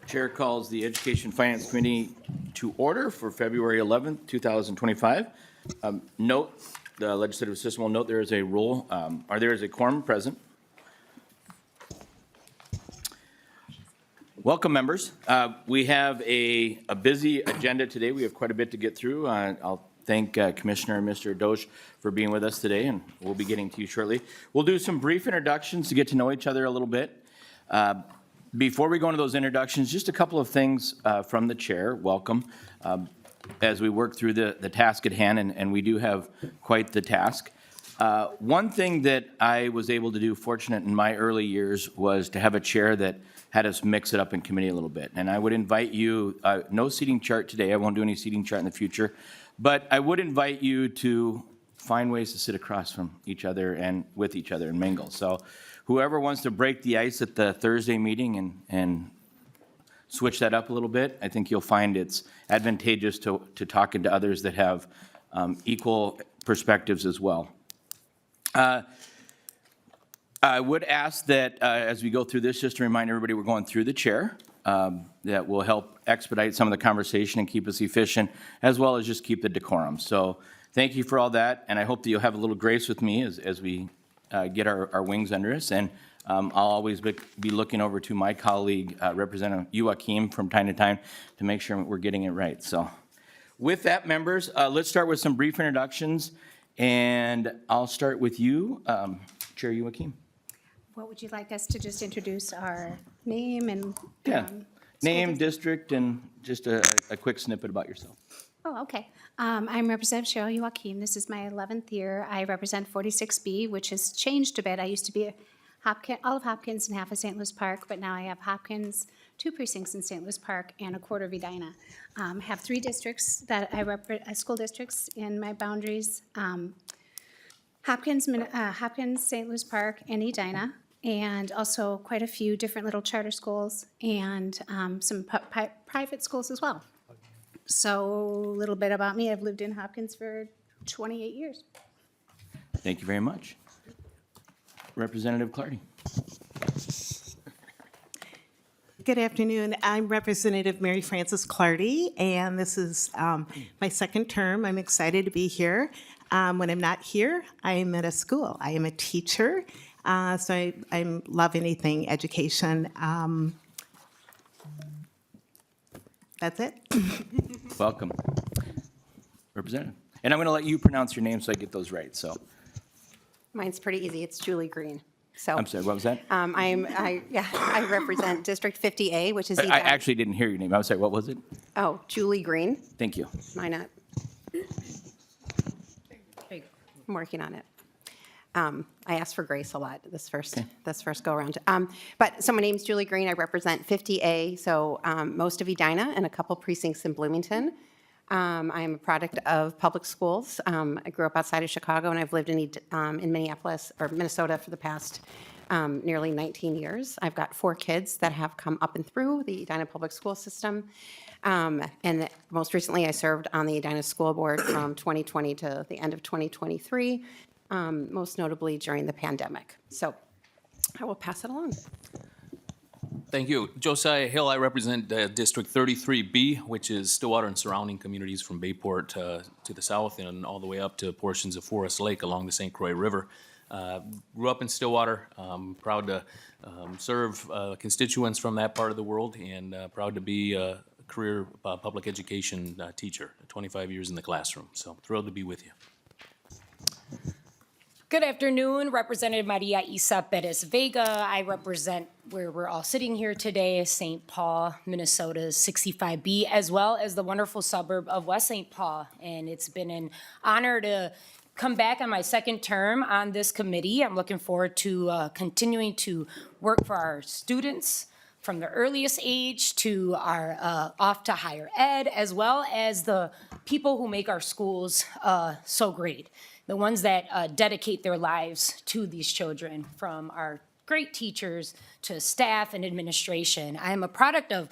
Chair calls the Education Finance Committee to order for February 11th, 2025. Note, the legislative assistant will note there is a roll, or there is a quorum present. Welcome, members. We have a busy agenda today. We have quite a bit to get through. I'll thank Commissioner Mr. Dosch for being with us today, and we'll be getting to you shortly. We'll do some brief introductions to get to know each other a little bit. Before we go into those introductions, just a couple of things from the chair. Welcome. As we work through the task at hand, and we do have quite the task. One thing that I was able to do, fortunate in my early years, was to have a chair that had us mix it up in committee a little bit. And I would invite you, no seating chart today, I won't do any seating chart in the future, but I would invite you to find ways to sit across from each other and with each other and mingle. So whoever wants to break the ice at the Thursday meeting and switch that up a little bit, I think you'll find it's advantageous to talking to others that have equal perspectives as well. I would ask that as we go through this, just to remind everybody we're going through the chair. That will help expedite some of the conversation and keep us efficient, as well as just keep the decorum. So thank you for all that, and I hope that you'll have a little grace with me as we get our wings under us. And I'll always be looking over to my colleague, Representative Joachim, from time to time to make sure we're getting it right. So with that, members, let's start with some brief introductions. And I'll start with you, Chair Joachim. What would you like us to just introduce our name and? Yeah, name, district, and just a quick snippet about yourself. Oh, okay. I'm Representative Cheryl Joachim. This is my 11th year. I represent 46B, which has changed a bit. I used to be all of Hopkins and half of St. Louis Park, but now I have Hopkins, 2 precincts in St. Louis Park, and a quarter of Edina. Have 3 districts that I represent, school districts in my boundaries. Hopkins, St. Louis Park, and Edina, and also quite a few different little charter schools and some private schools as well. So a little bit about me. I've lived in Hopkins for 28 years. Thank you very much. Representative Clardy. Good afternoon. I'm Representative Mary Frances Clardy, and this is my second term. I'm excited to be here. When I'm not here, I'm at a school. I am a teacher, so I love anything education. That's it. Welcome. Representative. And I'm going to let you pronounce your name so I get those right. So. Mine's pretty easy. It's Julie Green. So I'm sorry, what was that? I represent District 50A, which is I actually didn't hear your name. I was sorry, what was it? Oh, Julie Green. Thank you. Why not? I'm working on it. I asked for grace a lot this first go around. So my name's Julie Green. I represent 50A, so most of Edina and a couple precincts in Bloomington. I am a product of public schools. I grew up outside of Chicago, and I've lived in Minneapolis or Minnesota for the past nearly 19 years. I've got 4 kids that have come up and through the Edina public school system. And most recently, I served on the Edina School Board from 2020 to the end of 2023, most notably during the pandemic. So I will pass it along. Thank you. Josiah Hill, I represent District 33B, which is Stillwater and surrounding communities from Bayport to the south and all the way up to portions of Forest Lake along the St. Croix River. Grew up in Stillwater, proud to serve constituents from that part of the world, and proud to be a career public education teacher, 25 years in the classroom. So thrilled to be with you. Good afternoon, Representative Maria Isa Perez Vega. I represent where we're all sitting here today, St. Paul, Minnesota's 65B, as well as the wonderful suburb of West St. Paul. And it's been an honor to come back on my second term on this committee. I'm looking forward to continuing to work for our students from the earliest age to our off to higher ed, as well as the people who make our schools so great. The ones that dedicate their lives to these children, from our great teachers to staff and administration. I am a product of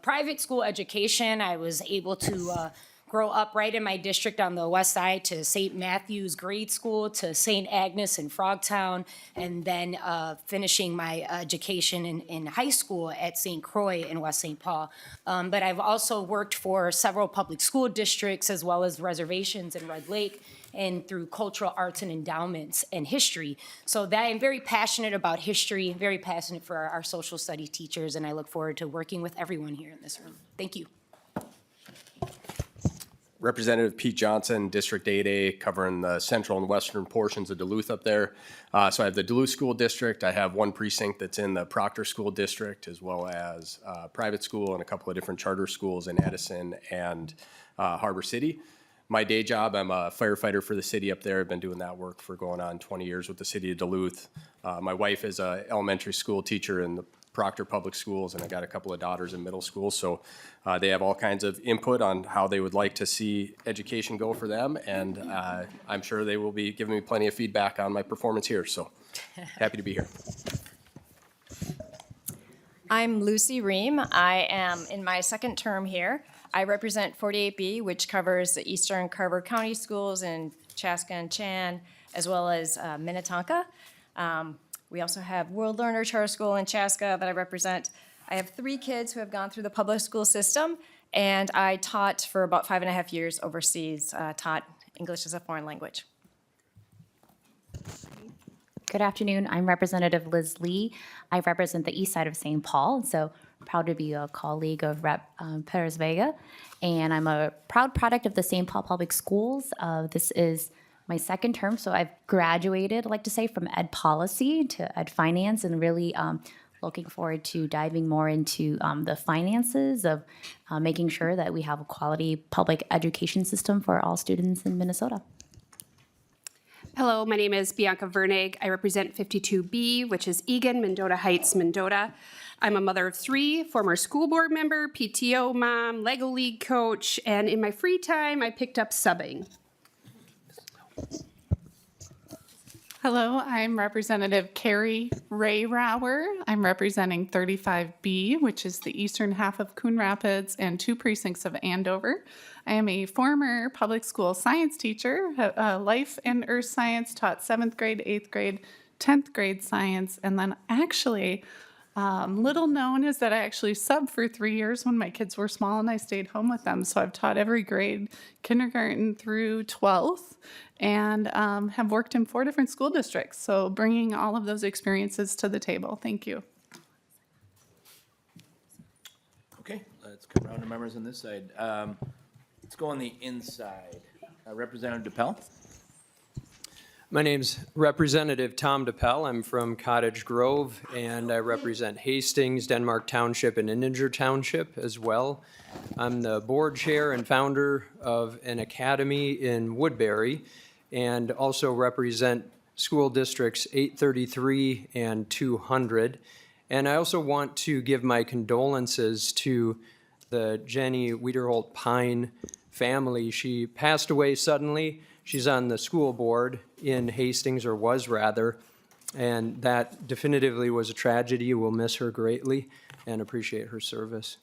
private school education. I was able to grow up right in my district on the west side to St. Matthew's Grade School to St. Agnes in Frogtown, and then finishing my education in high school at St. Croix in West St. Paul. But I've also worked for several public school districts as well as reservations in Red Lake and through cultural arts and endowments and history. So that I'm very passionate about history, very passionate for our social study teachers, and I look forward to working with everyone here in this room. Thank you. Representative Pete Johnson, District 8A, covering the central and western portions of Duluth up there. So I have the Duluth School District. I have one precinct that's in the Proctor School District, as well as private school and a couple of different charter schools in Edison and Harbor City. My day job, I'm a firefighter for the city up there. I've been doing that work for going on 20 years with the city of Duluth. My wife is an elementary school teacher in the Proctor Public Schools, and I got a couple of daughters in middle school. So they have all kinds of input on how they would like to see education go for them, and I'm sure they will be giving me plenty of feedback on my performance here. So happy to be here. I'm Lucy Ream. I am in my second term here. I represent 48B, which covers the Eastern Carver County Schools in Chaska and Chan, as well as Minnetonka. We also have World Learner Charter School in Chaska that I represent. I have 3 kids who have gone through the public school system, and I taught for about 5.5 years overseas, taught English as a foreign language. Good afternoon. I'm Representative Liz Lee. I represent the east side of St. Paul, so proud to be a colleague of Rep. Perez Vega. And I'm a proud product of the St. Paul Public Schools. This is my second term, so I've graduated, I'd like to say, from ed policy to ed finance, and really looking forward to diving more into the finances of making sure that we have a quality public education system for all students in Minnesota. Hello, my name is Bianca Vernig. I represent 52B, which is Egan, Mendota Heights, Mendota. I'm a mother of 3, former school board member, PTO mom, Lego League coach, and in my free time, I picked up subbing. Hello, I'm Representative Carrie Ray Rower. I'm representing 35B, which is the eastern half of Coon Rapids and 2 precincts of Andover. I am a former public school science teacher, life and earth science, taught 7th grade, 8th grade, 10th grade science, and then actually, little known is that I actually subbed for 3 years when my kids were small and I stayed home with them. So I've taught every grade, kindergarten through 12th, and have worked in 4 different school districts. So bringing all of those experiences to the table. Thank you. Okay, let's come around to members on this side. Let's go on the inside. Representative DePel. My name's Representative Tom DePel. I'm from Cottage Grove, and I represent Hastings, Denmark Township, and Inninger Township as well. I'm the board chair and founder of an academy in Woodbury, and also represent school districts 833 and 200. And I also want to give my condolences to the Jenny Wiederholt Pine family. She passed away suddenly. She's on the school board in Hastings, or was rather, and that definitively was a tragedy. We'll miss her greatly and appreciate her service.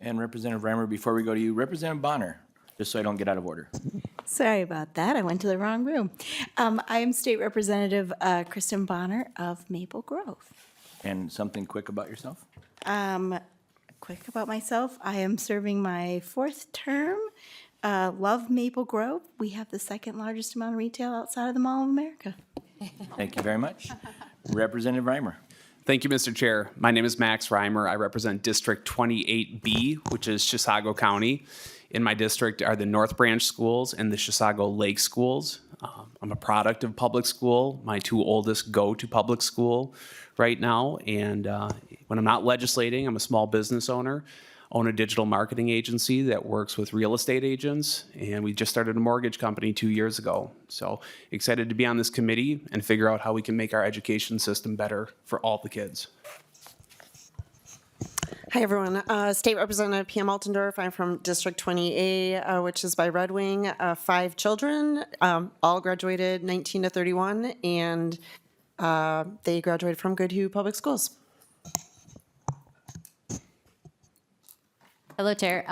And Representative Reimer, before we go to you, Representative Bonner, just so I don't get out of order. Sorry about that. I went to the wrong room. I am State Representative Kristen Bonner of Maple Grove. And something quick about yourself? Quick about myself, I am serving my 4th term. Love Maple Grove. We have the 2nd largest amount of retail outside of the Mall of America. Thank you very much. Representative Reimer. Thank you, Mr. Chair. My name is Max Reimer. I represent District 28B, which is Chisago County. In my district are the North Branch schools and the Chisago Lake schools. I'm a product of public school. My 2 oldest go to public school right now. And when I'm not legislating, I'm a small business owner. Own a digital marketing agency that works with real estate agents, and we just started a mortgage company 2 years ago. So excited to be on this committee and figure out how we can make our education system better for all the kids. Hi, everyone. State Representative Pam Altendorf. I'm from District 20A, which is by Red Wing. 5 children, all graduated 19 to 31, and they graduated from Goodhue Public Schools. Hello, Chair.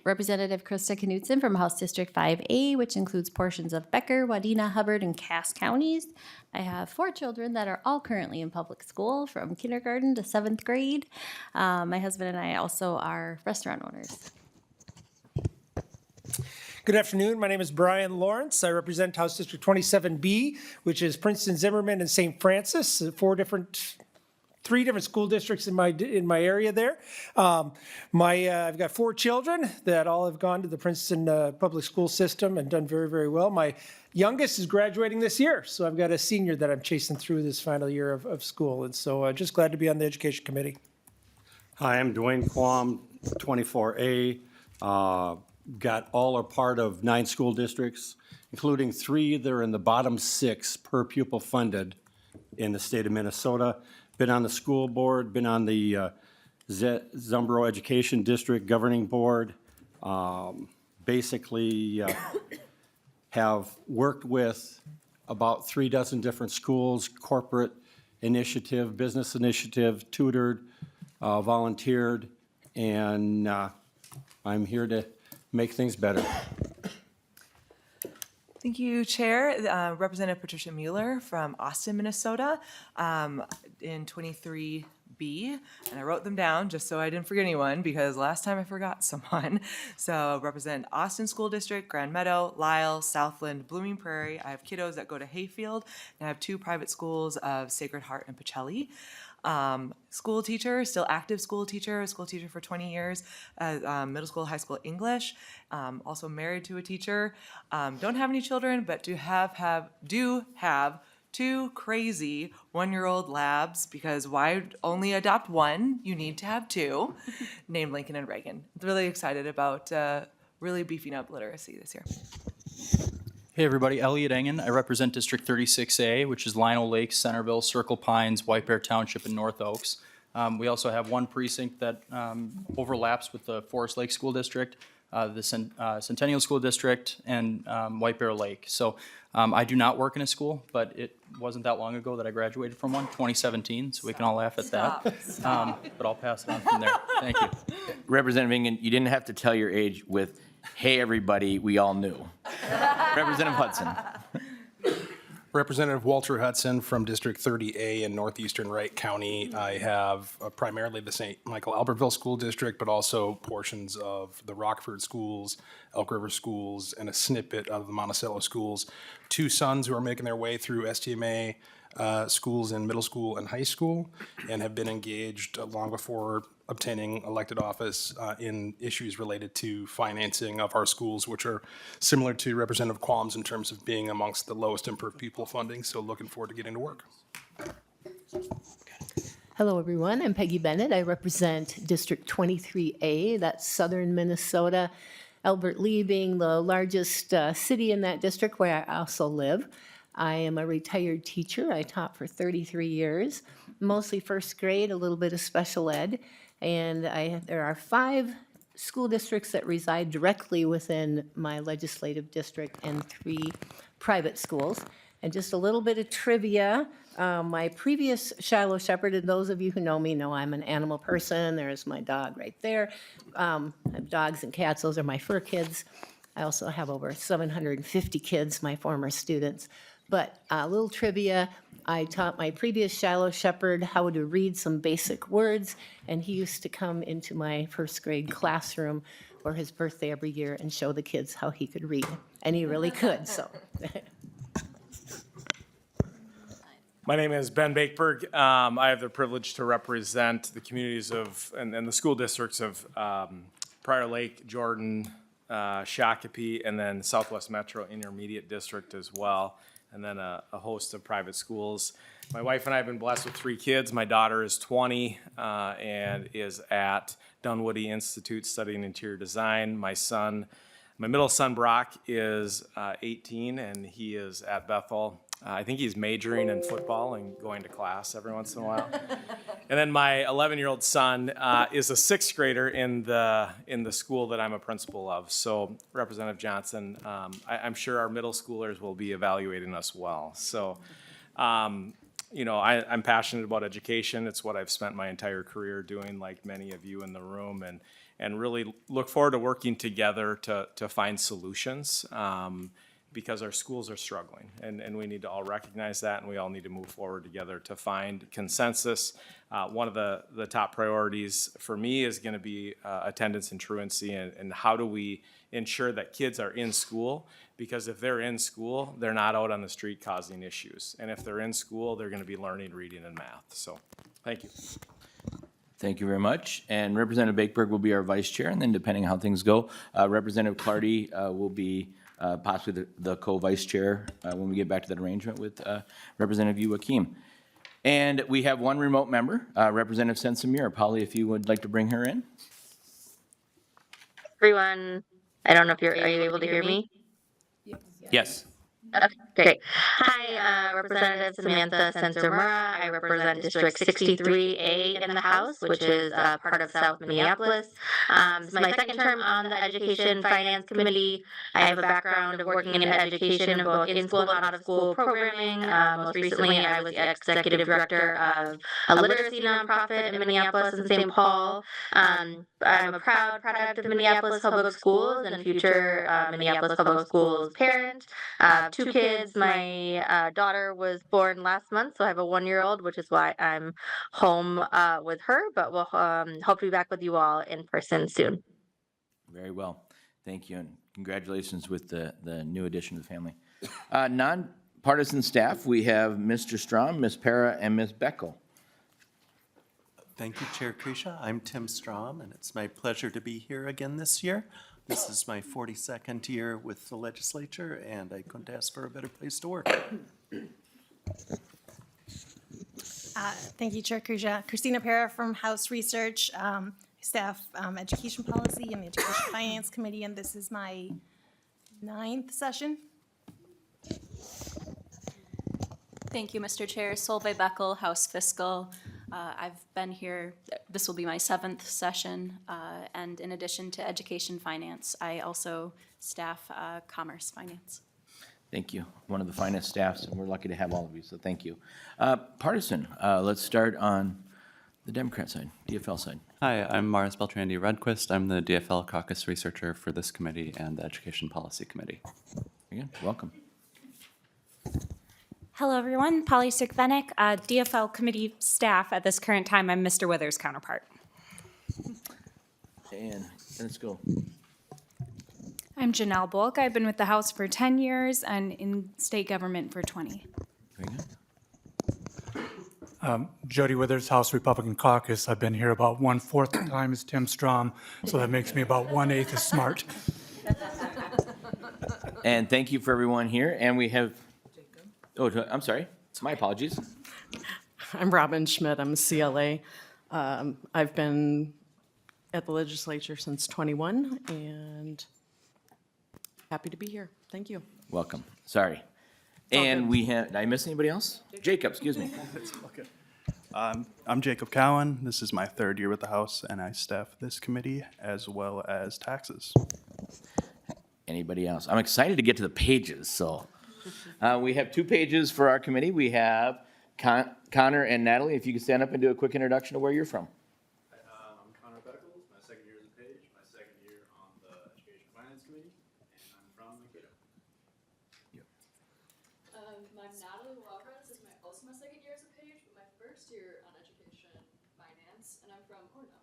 Representative Krista Knudsen from House District 5A, which includes portions of Becker, Wadena, Hubbard, and Cass counties. I have 4 children that are all currently in public school from kindergarten to 7th grade. My husband and I also are restaurant owners. Good afternoon. My name is Brian Lawrence. I represent House District 27B, which is Princeton, Zimmerman, and St. Francis, 3 different school districts in my area there. I've got 4 children that all have gone to the Princeton public school system and done very, very well. My youngest is graduating this year, so I've got a senior that I'm chasing through this final year of school, and so just glad to be on the Education Committee. Hi, I'm Dwayne Quam, 24A. Got all or part of 9 school districts, including 3 that are in the bottom 6 per pupil funded in the state of Minnesota. Been on the school board, been on the Zumbro Education District Governing Board. Basically have worked with about 3 dozen different schools, corporate initiative, business initiative, tutored, volunteered, and I'm here to make things better. Thank you, Chair. Representative Patricia Mueller from Austin, Minnesota, in 23B. And I wrote them down just so I didn't forget anyone because last time I forgot someone. So represent Austin School District, Grand Meadow, Lisle, Southland, Blooming Prairie. I have kiddos that go to Hayfield, and I have 2 private schools of Sacred Heart and Pacelli. School teacher, still active school teacher for 20 years, middle school, high school English, also married to a teacher, don't have any children, but do have 2 crazy 1-year-old labs, because why only adopt 1? You need to have 2, named Lincoln and Reagan. Really excited about really beefing up literacy this year. Hey everybody, Elliot Engen. I represent District 36A, which is Lino Lake, Centerville, Circle Pines, White Bear Township, and North Oaks. We also have 1 precinct that overlaps with the Forest Lake School District, the Centennial School District, and White Bear Lake. So I do not work in a school, but it wasn't that long ago that I graduated from one, 2017, so we can all laugh at that. But I'll pass it on from there. Thank you. Representative Ingen, you didn't have to tell your age with, "Hey, everybody, we all knew." Representative Hudson. Representative Walter Hudson from District 30A in northeastern Wright County. I have primarily the St. Michael Albertville School District, but also portions of the Rockford schools, Elk River schools, and a snippet of the Monticello schools. 2 sons who are making their way through STMA schools in middle school and high school, and have been engaged long before obtaining elected office in issues related to financing of our schools, which are similar to Representative Qualms in terms of being amongst the lowest in per pupil funding. So looking forward to getting to work. Hello, everyone. I'm Peggy Bennett. I represent District 23A, that's southern Minnesota. Albert Lee being the largest city in that district, where I also live. I am a retired teacher. I taught for 33 years, mostly first grade, a little bit of special ed. And there are 5 school districts that reside directly within my legislative district and 3 private schools. And just a little bit of trivia. My previous Shiloh Shepherd, and those of you who know me know I'm an animal person. There's my dog right there. I have dogs and cats. Those are my fur kids. I also have over 750 kids, my former students. But a little trivia, I taught my previous Shiloh Shepherd how to read some basic words, and he used to come into my first grade classroom for his birthday every year and show the kids how he could read, and he really could, so. My name is Ben Bakeberg. I have the privilege to represent the communities of, and the school districts of Prior Lake, Jordan, Shakopee, and then Southwest Metro Intermediate District as well, and then a host of private schools. My wife and I have been blessed with 3 kids. My daughter is 20 and is at Dunwoody Institute studying interior design. My middle son Brock is 18 and he is at Bethel. I think he's majoring in football and going to class every once in a while. And then my 11-year-old son is a 6th grader in the school that I'm a principal of. So Representative Johnson, I'm sure our middle schoolers will be evaluating us well. So, you know, I'm passionate about education. It's what I've spent my entire career doing, like many of you in the room. And and really look forward to working together to find solutions, because our schools are struggling, and we need to all recognize that, and we all need to move forward together to find consensus. One of the top priorities for me is going to be attendance and truancy, and how do we ensure that kids are in school, because if they're in school, they're not out on the street causing issues, and if they're in school, they're going to be learning reading and math. So, thank you. Thank you very much. And Representative Bakeberg will be our vice chair, and then depending on how things go, Representative Clardy will be possibly the co-vice chair when we get back to that arrangement with Representative Joachim. And we have one remote member, Representative Sensamir. Polly, if you would like to bring her in. Everyone, I don't know if are you able to hear me? Yes. Okay, great. Hi, Representative Samantha Sensamura. I represent District 63A in the House, which is part of South Minneapolis. This is my second term on the Education Finance Committee. I have a background of working in education, both in-school and out-of-school programming. Most recently, I was the executive director of a literacy nonprofit in Minneapolis and St. Paul. I'm a proud product of Minneapolis Public Schools and future Minneapolis Public Schools parent. 2 kids. My daughter was born last month, so I have a 1-year-old, which is why I'm home with her, but we'll hope to be back with you all in person soon. Very well. Thank you, and congratulations with the new addition to the family. Nonpartisan staff, we have Mr. Strom, Ms. Para, and Ms. Beckel. Thank you, Chair Krisha. I'm Tim Strom, and it's my pleasure to be here again this year. This is my 42nd year with the legislature, and I couldn't ask for a better place to work. Thank you, Chair Krisha. Christina Para from House Research, staff Education Policy and the Education Finance Committee, and this is my 9th session. Thank you, Mr. Chair. Solveig Beckel, House Fiscal. I've been here, this will be my 7th session, and in addition to Education Finance, I also staff Commerce Finance. Thank you. One of the finest staffs, and we're lucky to have all of you, so thank you. Partisan, let's start on the Democrat side, DFL side. Hi, I'm Mars Beltrandi Redquist. I'm the DFL caucus researcher for this committee and the Education Policy Committee. Very good. Welcome. Hello, everyone. Polly Sikvenik, DFL committee staff. At this current time, I'm Mr. Withers' counterpart. And let's go. I'm Janelle Bulk. I've been with the House for 10 years and in state government for 20. Very good. Jody Withers, House Republican Caucus. I've been here about 1/4 the time as Tim Strom, so that makes me about 1/8 as smart. And thank you for everyone here. And we have, oh, I'm sorry. It's my apologies. I'm Robin Schmidt. I'm a CLA. I've been at the legislature since 21 and happy to be here. Thank you. Welcome. Sorry. And we have, did I miss anybody else? Jacob, excuse me. Okay. I'm Jacob Cowan. This is my 3rd year with the House, and I staff this committee as well as taxes. Anybody else? I'm excited to get to the pages. So we have 2 pages for our committee. We have Connor and Natalie. If you could stand up and do a quick introduction of where you're from. I'm Connor Beckel. My 2nd year as a page, my 2nd year on the Education Finance Committee, and I'm from Makita. I'm Natalie Walrez. This is also my 2nd year as a page, but my 1st year on Education Finance, and I'm from Orono.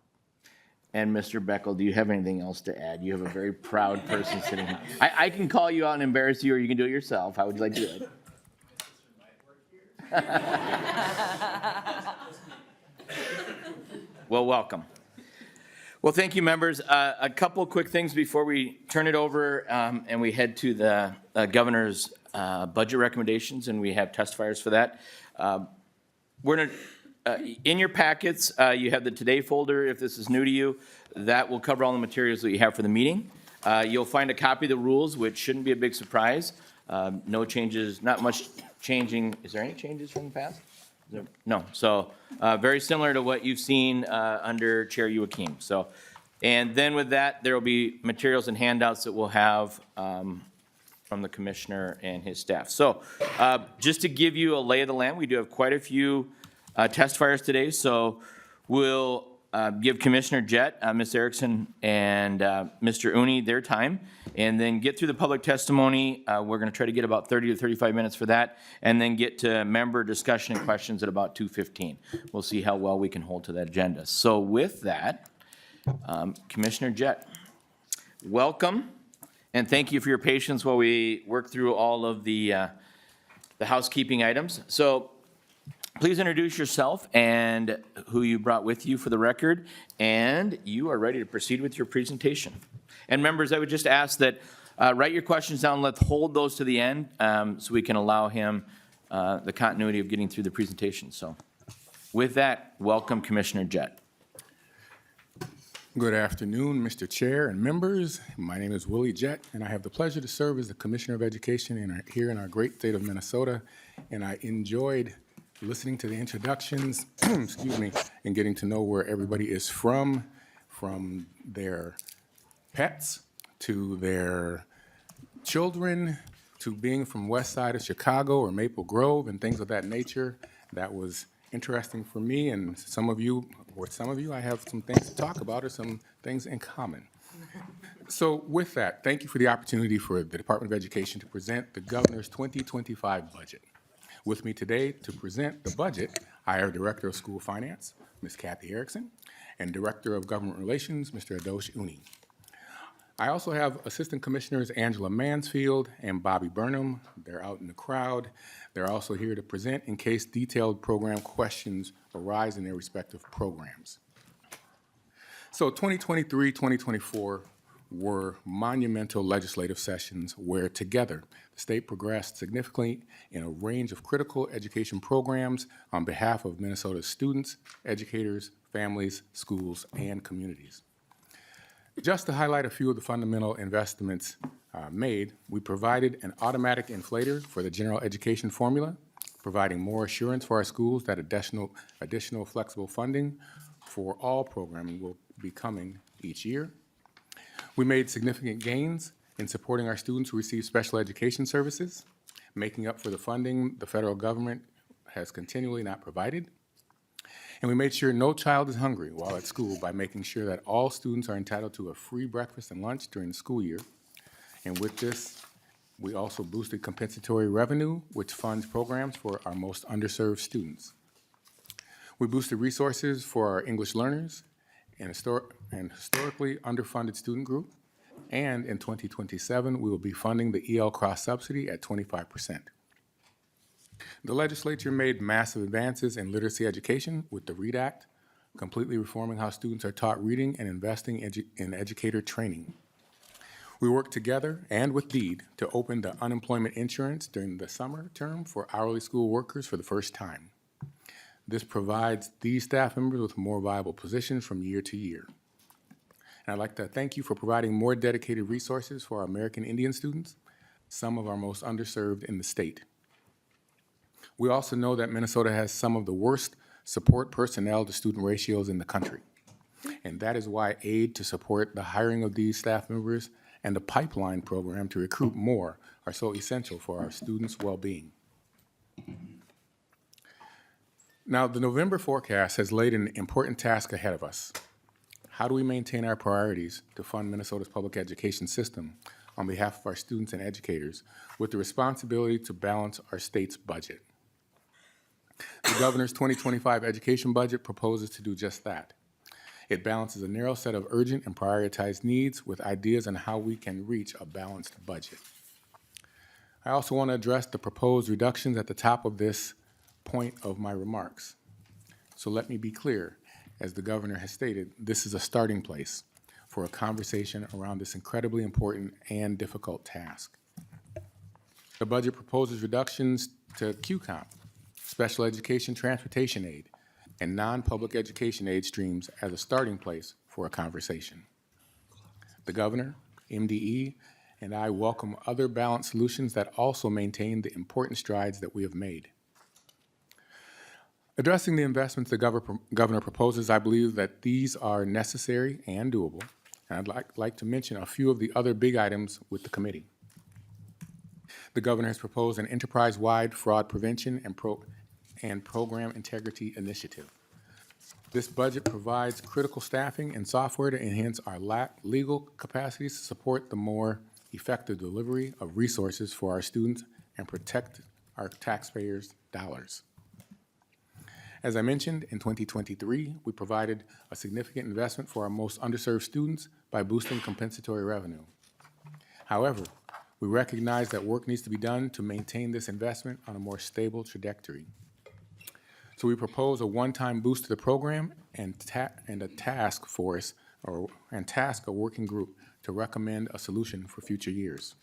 And Mr. Beckel, do you have anything else to add? You have a very proud person sitting here. I can call you out and embarrass you, or you can do it yourself. How would you like to do it? Well, welcome. Well, thank you, members. A couple quick things before we turn it over and we head to the governor's budget recommendations, and we have testifiers for that. We're going to in your packets, you have the Today folder. If this is new to you, that will cover all the materials that you have for the meeting. You'll find a copy of the rules, which shouldn't be a big surprise. No changes, not much changing. Is there any changes from the past? No. So very similar to what you've seen under Chair Joachim. So, and then with that, there will be materials and handouts that we'll have from the commissioner and his staff. So just to give you a lay of the land, we do have quite a few testifiers today, so we'll give Commissioner Jett, Ms. Erickson, and Mr. Uni their time, and then get through the public testimony. We're going to try to get about 30 to 35 minutes for that, and then get to member discussion and questions at about 2:15. We'll see how well we can hold to that agenda. So with that, Commissioner Jett, welcome, and thank you for your patience while we work through all of the housekeeping items. So please introduce yourself and who you brought with you for the record, and you are ready to proceed with your presentation. And members, I would just ask that write your questions down, let's hold those to the end so we can allow him the continuity of getting through the presentation. So with that, welcome Commissioner Jett. Good afternoon, Mr. Chair and members. My name is Willie Jett, and I have the pleasure to serve as the Commissioner of Education here in our great state of Minnesota, and I enjoyed listening to the introductions, excuse me, and getting to know where everybody is from their pets to their children to being from west side of Chicago or Maple Grove and things of that nature. That was interesting for me, and some of you, I have some things to talk about or some things in common. So with that, thank you for the opportunity for the Department of Education to present the Governor's 2025 budget. With me today to present the budget, I have Director of School Finance, Ms. Kathy Erickson, and Director of Government Relations, Mr. Adosh Uni. I also have Assistant Commissioners Angela Mansfield and Bobby Burnham. They're out in the crowd. They're also here to present in case detailed program questions arise in their respective programs. So 2023-2024 were monumental legislative sessions where together the state progressed significantly in a range of critical education programs on behalf of Minnesota's students, educators, families, schools, and communities. Just to highlight a few of the fundamental investments made, we provided an automatic inflator for the general education formula, providing more assurance for our schools that additional flexible funding for all programming will be coming each year. We made significant gains in supporting our students who receive special education services, making up for the funding the federal government has continually not provided. And we made sure no child is hungry while at school by making sure that all students are entitled to a free breakfast and lunch during the school year. And with this, we also boosted compensatory revenue, which funds programs for our most underserved students. We boosted resources for our English learners and historically underfunded student group. And in 2027, we will be funding the EL Cross subsidy at 25%. The legislature made massive advances in literacy education with the READ Act, completely reforming how students are taught reading and investing in educator training. We worked together and with DEED to open the unemployment insurance during the summer term for hourly school workers for the first time. This provides these staff members with more viable positions from year to year. And I'd like to thank you for providing more dedicated resources for our American Indian students, some of our most underserved in the state. We also know that Minnesota has some of the worst support personnel to student ratios in the country. And that is why aid to support the hiring of these staff members and the pipeline program to recruit more are so essential for our students' well-being. Now, the November forecast has laid an important task ahead of us. How do we maintain our priorities to fund Minnesota's public education system on behalf of our students and educators with the responsibility to balance our state's budget? The Governor's 2025 education budget proposes to do just that. It balances a narrow set of urgent and prioritized needs with ideas on how we can reach a balanced budget. I also want to address the proposed reductions at the top of this point of my remarks. So let me be clear. As the Governor has stated, this is a starting place for a conversation around this incredibly important and difficult task. The budget proposes reductions to QCOMP, special education transportation aid, and non-public education aid streams as a starting place for a conversation. The Governor, MDE, and I welcome other balanced solutions that also maintain the important strides that we have made. Addressing the investments the Governor proposes, I believe that these are necessary and doable, and I'd like to mention a few of the other big items with the committee. The Governor has proposed an enterprise-wide fraud prevention and program integrity initiative. This budget provides critical staffing and software to enhance our legal capacities to support the more effective delivery of resources for our students and protect our taxpayers' dollars. As I mentioned, in 2023, we provided a significant investment for our most underserved students by boosting compensatory revenue. However, we recognize that work needs to be done to maintain this investment on a more stable trajectory. So we propose a one-time boost to the program and a task force and task a working group to recommend a solution for future years.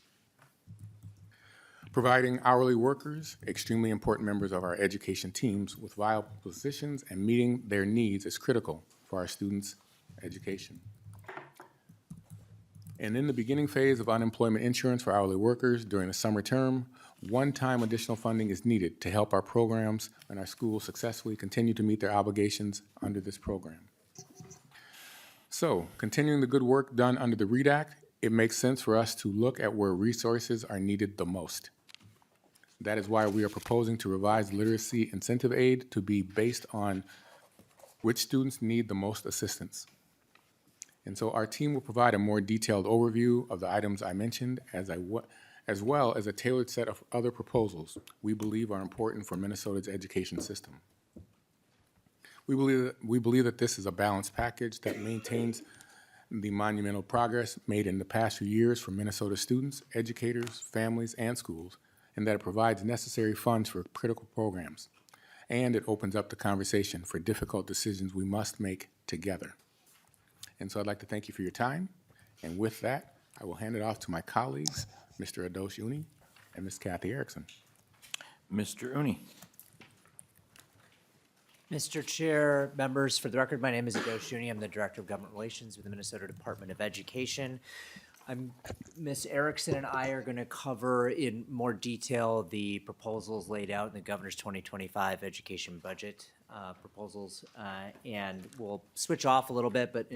Providing hourly workers, extremely important members of our education teams, with viable positions and meeting their needs is critical for our students' education. And in the beginning phase of unemployment insurance for hourly workers during the summer term, one-time additional funding is needed to help our programs and our schools successfully continue to meet their obligations under this program. So, continuing the good work done under the READ Act, it makes sense for us to look at where resources are needed the most. That is why we are proposing to revise literacy incentive aid to be based on which students need the most assistance. And so our team will provide a more detailed overview of the items I mentioned, as well as a tailored set of other proposals we believe are important for Minnesota's education system. We believe that this is a balanced package that maintains the monumental progress made in the past few years for Minnesota students, educators, families, and schools, and that it provides necessary funds for critical programs. And it opens up the conversation for difficult decisions we must make together. And so I'd like to thank you for your time. And with that, I will hand it off to my colleagues, Mr. Adosh Uni and Ms. Kathy Erickson. Mr. Uni. Mr. Chair, members, for the record, my name is Adosh Uni. I'm the Director of Government Relations with the Minnesota Department of Education. Ms. Erickson and I are going to cover in more detail the proposals laid out in the Governor's 2025 education budget proposals, and we'll switch off a little bit, but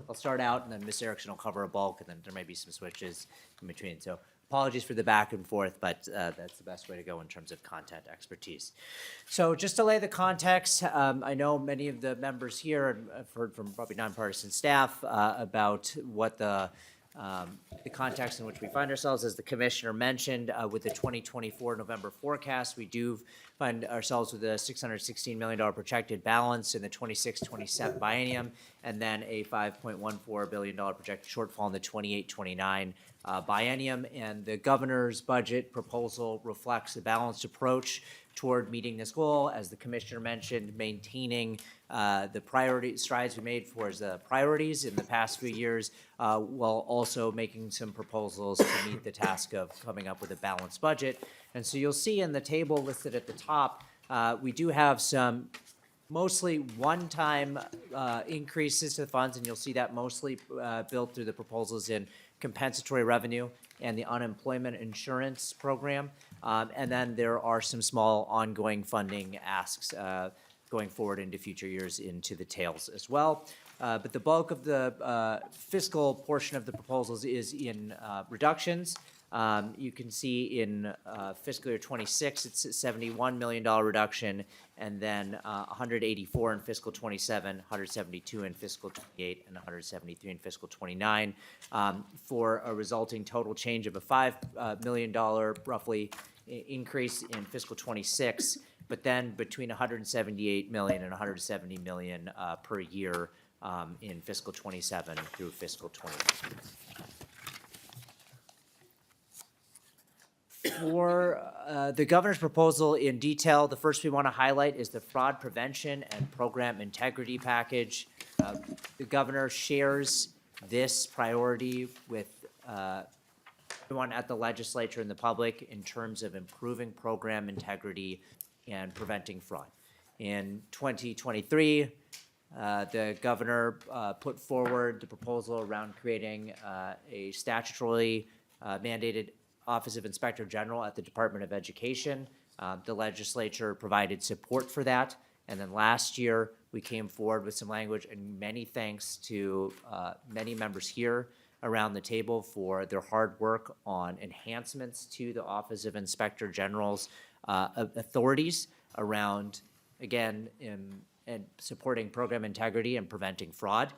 I'll start out, and then Ms. Erickson will cover a bulk, and then there may be some switches in between. So apologies for the back and forth, but that's the best way to go in terms of content expertise. So just to lay the context, I know many of the members here, and I've heard from probably nonpartisan staff about what the context in which we find ourselves. As the commissioner mentioned, with the 2024 November forecast, we do find ourselves with a $616 million projected balance in the 26-27 biennium, and then a $5.14 billion projected shortfall in the 28-29 biennium. And the governor's budget proposal reflects a balanced approach toward meeting this goal. As the commissioner mentioned, maintaining the priority strides we made towards the priorities in the past few years, while also making some proposals to meet the task of coming up with a balanced budget. And so you'll see in the table listed at the top, we do have some mostly one-time increases to the funds, and you'll see that mostly built through the proposals in compensatory revenue and the unemployment insurance program. And then there are some small ongoing funding asks going forward into future years into the tails as well. But the bulk of the fiscal portion of the proposals is in reductions. You can see in fiscal year 26, it's a $71 million reduction, and then 184 in fiscal 27, 172 in fiscal 28, and 173 in fiscal 29, for a resulting total change of a $5 million roughly increase in fiscal 26, but then between 178 million and 170 million per year in fiscal 27 through fiscal 29. For the governor's proposal in detail, the first we want to highlight is the fraud prevention and program integrity package. The governor shares this priority with everyone at the legislature and the public in terms of improving program integrity and preventing fraud. In 2023, the governor put forward the proposal around creating a statutorily mandated Office of Inspector General at the Department of Education. The legislature provided support for that. And then last year, we came forward with some language, and many thanks to many members here around the table for their hard work on enhancements to the Office of Inspector General's authorities around, again, and supporting program integrity and preventing fraud.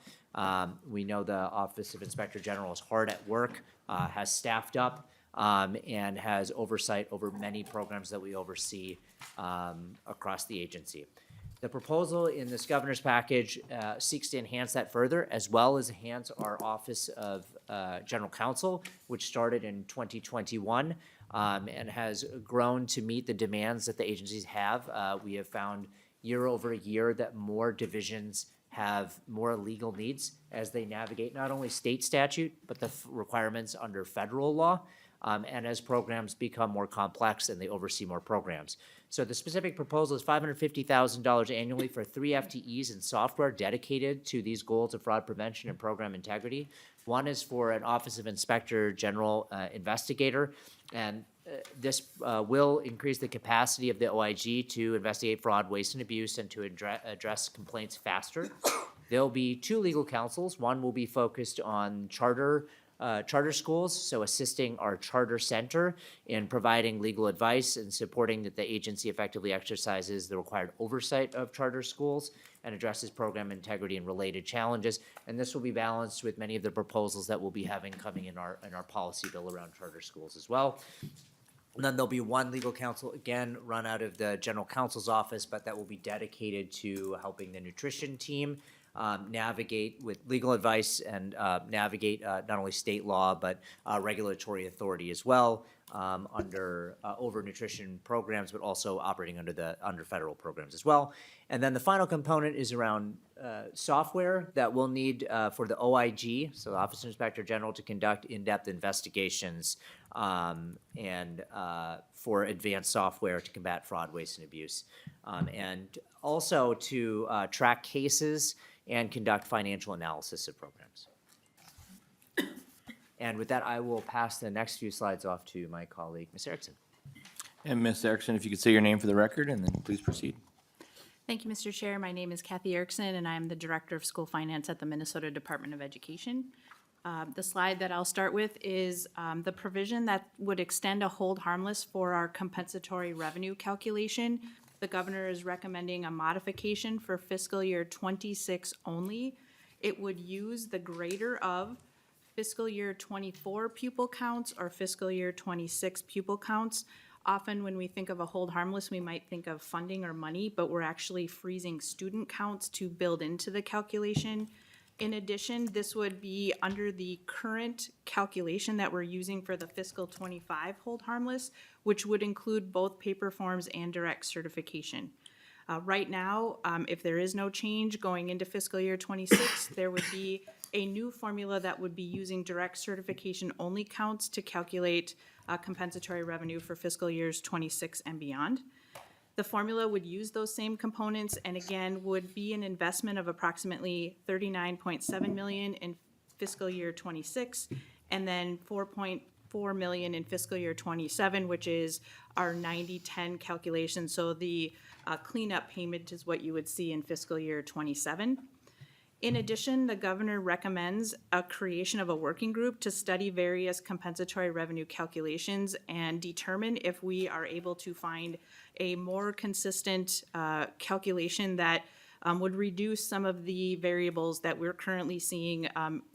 We know the Office of Inspector General is hard at work, has staffed up, and has oversight over many programs that we oversee across the agency. The proposal in this governor's package seeks to enhance that further, as well as enhance our Office of General Counsel, which started in 2021 and has grown to meet the demands that the agencies have. We have found year over year that more divisions have more legal needs as they navigate not only state statute, but the requirements under federal law. And as programs become more complex and they oversee more programs. So the specific proposal is $550,000 annually for 3 FTEs in software dedicated to these goals of fraud prevention and program integrity. One is for an Office of Inspector General investigator, and this will increase the capacity of the OIG to investigate fraud, waste, and abuse, and to address complaints faster. There'll be 2 legal counsels. One will be focused on charter schools, so assisting our charter center in providing legal advice and supporting that the agency effectively exercises the required oversight of charter schools and addresses program integrity and related challenges. And this will be balanced with many of the proposals that we'll be having coming in our policy bill around charter schools as well. And then there'll be 1 legal counsel, again, run out of the general counsel's office, but that will be dedicated to helping the nutrition team navigate with legal advice and navigate not only state law, but regulatory authority as well under over nutrition programs, but also operating under federal programs as well. And then the final component is around software that we'll need for the OIG, so the Office of Inspector General, to conduct in-depth investigations and for advanced software to combat fraud, waste, and abuse. And also to track cases and conduct financial analysis of programs. And with that, I will pass the next few slides off to my colleague, Ms. Erickson. And Ms. Erickson, if you could say your name for the record, and then please proceed. Thank you, Mr. Chair. My name is Kathy Erickson, and I'm the Director of School Finance at the Minnesota Department of Education. The slide that I'll start with is the provision that would extend a hold harmless for our compensatory revenue calculation. The governor is recommending a modification for fiscal year 26 only. It would use the greater of fiscal year 24 pupil counts or fiscal year 26 pupil counts. Often when we think of a hold harmless, we might think of funding or money, but we're actually freezing student counts to build into the calculation. In addition, this would be under the current calculation that we're using for the fiscal 25 hold harmless, which would include both paper forms and direct certification. Right now, if there is no change going into fiscal year 26, there would be a new formula that would be using direct certification only counts to calculate compensatory revenue for fiscal years 26 and beyond. The formula would use those same components and again would be an investment of approximately $39.7 million in fiscal year 26 and then $4.4 million in fiscal year 27, which is our 90-10 calculation. So the cleanup payment is what you would see in fiscal year 27. In addition, the governor recommends a creation of a working group to study various compensatory revenue calculations and determine if we are able to find a more consistent calculation that would reduce some of the variables that we're currently seeing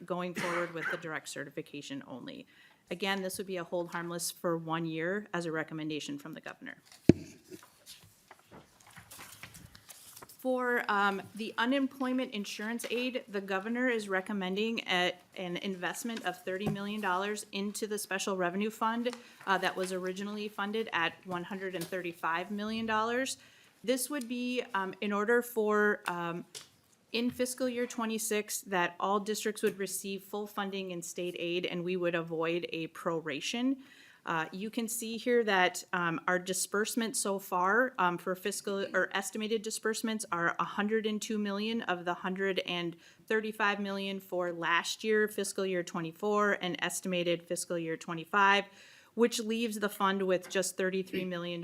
going forward with the direct certification only. Again, this would be a hold harmless for 1 year as a recommendation from the governor. For the unemployment insurance aid, the governor is recommending an investment of $30 million into the special revenue fund that was originally funded at $135 million. This would be in order for in fiscal year 26 that all districts would receive full funding in state aid and we would avoid a proration. You can see here that our disbursements so far for fiscal or estimated disbursements are $102 million of the $135 million for last year, fiscal year 24, and estimated fiscal year 25, which leaves the fund with just $33 million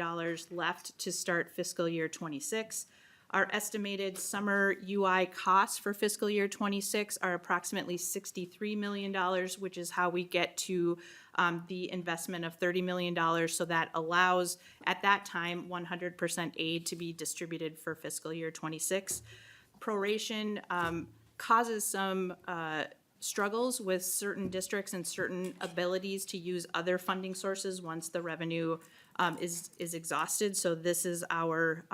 left to start fiscal year 26. Our estimated summer UI costs for fiscal year '26 are approximately $63 million, which is how we get to the investment of $30 million. So that allows, at that time, 100% aid to be distributed for fiscal year '26. Proration causes some struggles with certain districts and certain abilities to use other funding sources once the revenue is exhausted. So this is our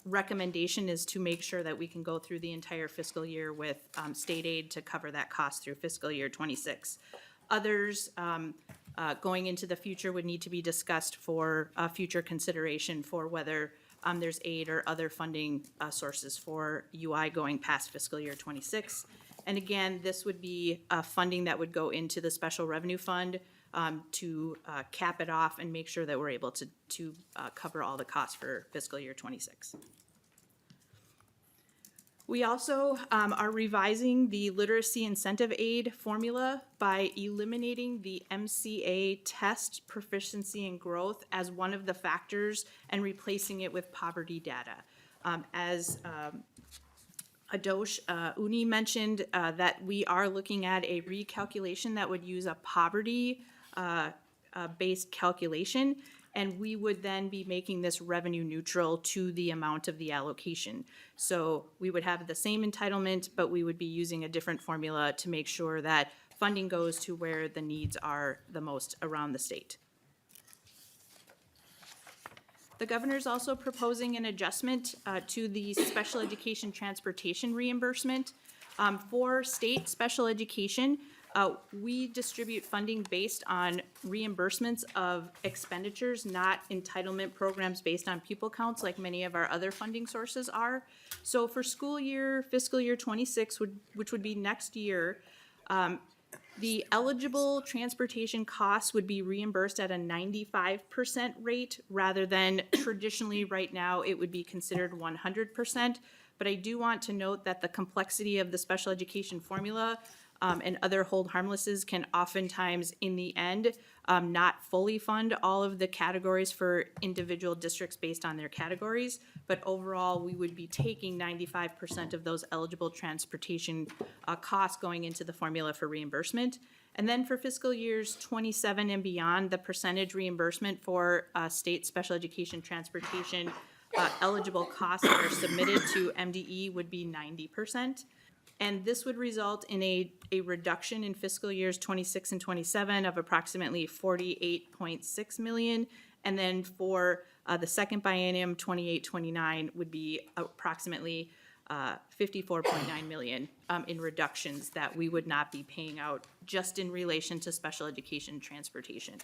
recommendation, is to make sure that we can go through the entire fiscal year with state aid to cover that cost through fiscal year '26. Others going into the future would need to be discussed for future consideration for whether there's aid or other funding sources for UI going past fiscal year '26. And again, this would be funding that would go into the special revenue fund to cap it off and make sure that we're able to cover all the costs for fiscal year '26. We also are revising the literacy incentive aid formula by eliminating the MCA test, proficiency and growth, as one of the factors and replacing it with poverty data. As Adosh Uni mentioned, that we are looking at a recalculation that would use a poverty based calculation, and we would then be making this revenue neutral to the amount of the allocation. So we would have the same entitlement, but we would be using a different formula to make sure that funding goes to where the needs are the most around the state. The governor is also proposing an adjustment to the special education transportation reimbursement. For state special education, we distribute funding based on reimbursements of expenditures, not entitlement programs based on pupil counts like many of our other funding sources are. So for school year, fiscal year '26, which would be next year, the eligible transportation costs would be reimbursed at a 95% rate rather than traditionally right now it would be considered 100%. But I do want to note that the complexity of the special education formula and other hold harmlesses can oftentimes, in the end, not fully fund all of the categories for individual districts based on their categories. But overall, we would be taking 95% of those eligible transportation costs going into the formula for reimbursement. And then for fiscal years '27 and beyond, the percentage reimbursement for state special education transportation eligible costs that are submitted to MDE would be 90%. And this would result in a reduction in fiscal years '26 and '27 of approximately $48.6 million. And then for the second biennium, '28-29, would be approximately $54.9 million in reductions that we would not be paying out just in relation to special education transportation.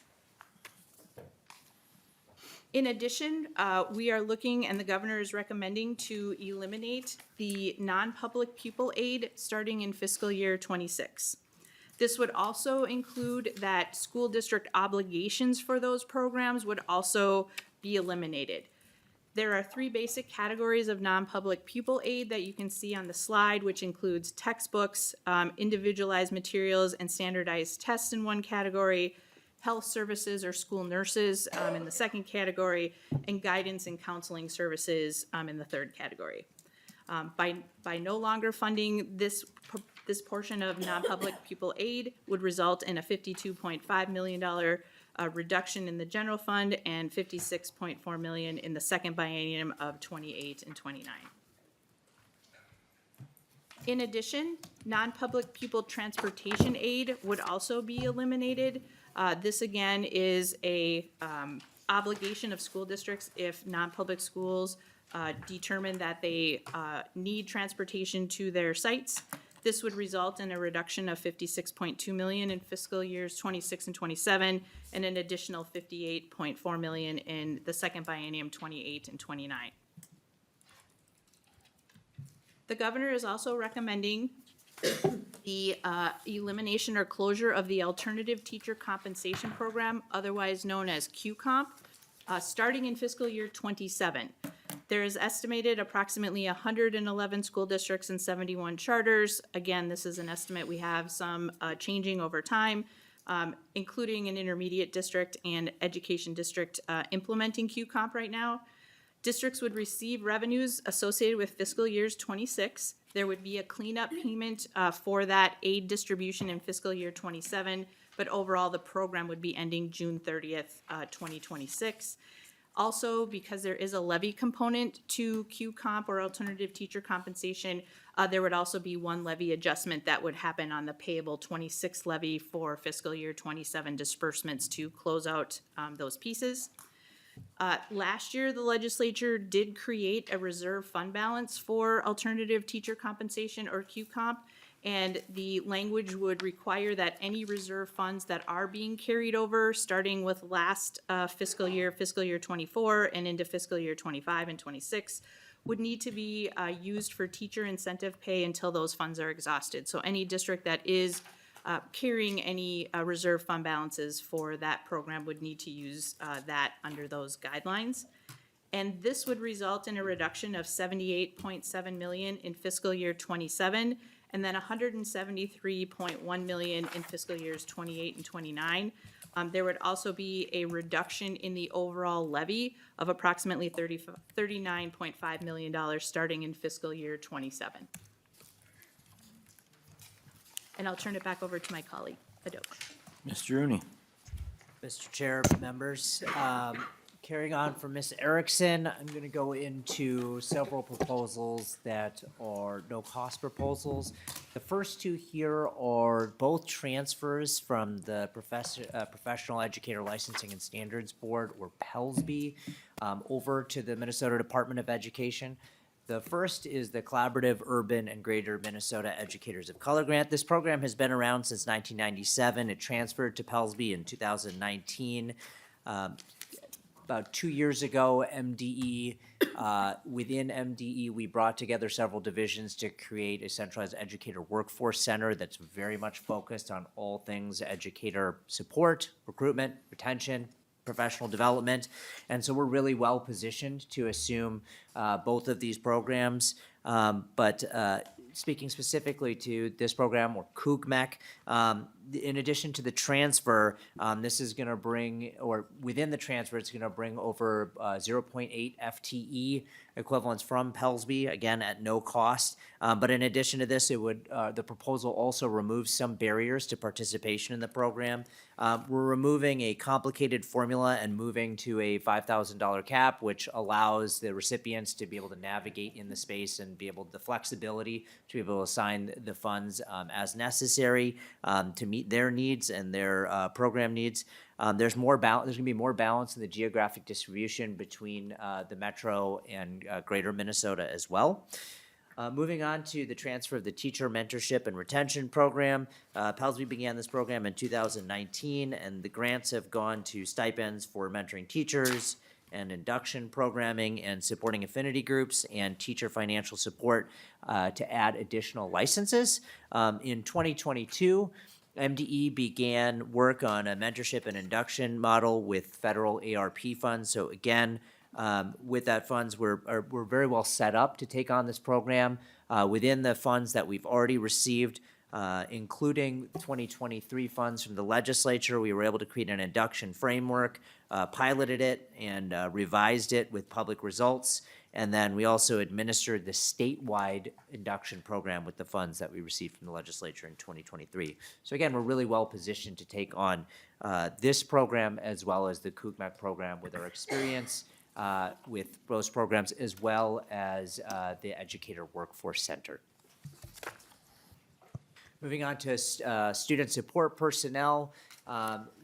In addition, we are looking, and the governor is recommending, to eliminate the non-public pupil aid starting in fiscal year '26. This would also include that school district obligations for those programs would also be eliminated. There are three basic categories of non-public pupil aid that you can see on the slide, which includes textbooks, individualized materials, and standardized tests in one category, health services or school nurses in the second category, and guidance and counseling services in the third category. By no longer funding this portion of non-public pupil aid would result in a $52.5 million reduction in the general fund and $56.4 million in the second biennium of '28 and '29. In addition, non-public pupil transportation aid would also be eliminated. This again is a obligation of school districts if non-public schools determine that they need transportation to their sites. This would result in a reduction of $56.2 million in fiscal years '26 and '27, and an additional $58.4 million in the second biennium '28 and '29. The governor is also recommending the elimination or closure of the Alternative Teacher Compensation Program, otherwise known as QComp, starting in fiscal year '27. There is estimated approximately 111 school districts and 71 charters. Again, this is an estimate. We have some changing over time, including an intermediate district and education district implementing QComp right now. Districts would receive revenues associated with fiscal years 26. There would be a cleanup payment for that aid distribution in fiscal year 27, but overall, the program would be ending June 30th, 2026. Also, because there is a levy component to Q comp or alternative teacher compensation, there would also be one levy adjustment that would happen on the payable 26 levy for fiscal year 27 disbursements to close out those pieces. Last year, the legislature did create a reserve fund balance for alternative teacher compensation or Q comp. And the language would require that any reserve funds that are being carried over, starting with last fiscal year 24, and into fiscal year 25 and 26, would need to be used for teacher incentive pay until those funds are exhausted. So any district that is carrying any reserve fund balances for that program would need to use that under those guidelines. And this would result in a reduction of $78.7 million in fiscal year 27, and then $173.1 million in fiscal years 28 and 29. There would also be a reduction in the overall levy of approximately $39.5 million starting in fiscal year 27. And I'll turn it back over to my colleague, Adosh. Mr. Rooney. Mr. Chair, members, carrying on from Ms. Erickson, I'm going to go into several proposals that are no-cost proposals. The first two here are both transfers from the Professional Educator Licensing and Standards Board, or PELSB, over to the Minnesota Department of Education. The first is the Collaborative Urban and Greater Minnesota Educators of Color Grant. This program has been around since 1997. It transferred to PELSB in 2019. About 2 years ago, MDE, within MDE, we brought together several divisions to create a centralized educator workforce center that's very much focused on all things educator support, recruitment, retention, professional development. And so we're really well positioned to assume both of these programs. But speaking specifically to this program, or CUGMEC, in addition to the transfer, this is going to bring, or within the transfer, it's going to bring over 0.8 FTE equivalents from PELSB, again, at no cost. But in addition to this, it would, the proposal also removes some barriers to participation in the program. We're removing a complicated formula and moving to a $5,000 cap, which allows the recipients to be able to navigate in the space and be able the flexibility to be able to assign the funds as necessary to meet their needs and their program needs. There's going to be more balance in the geographic distribution between the Metro and Greater Minnesota as well. Moving on to the transfer of the Teacher Mentorship and Retention Program. PELSB began this program in 2019, and the grants have gone to stipends for mentoring teachers and induction programming and supporting affinity groups and teacher financial support to add additional licenses. In 2022, MDE began work on a mentorship and induction model with federal ARP funds. So again, with that funds, we're very well set up to take on this program. Within the funds that we've already received, including 2023 funds from the legislature, we were able to create an induction framework, piloted it, and revised it with public results. And then we also administered the statewide induction program with the funds that we received from the legislature in 2023. So again, we're really well positioned to take on this program as well as the CUGMEC program with our experience with those programs, as well as the Educator Workforce Center. Moving on to student support personnel,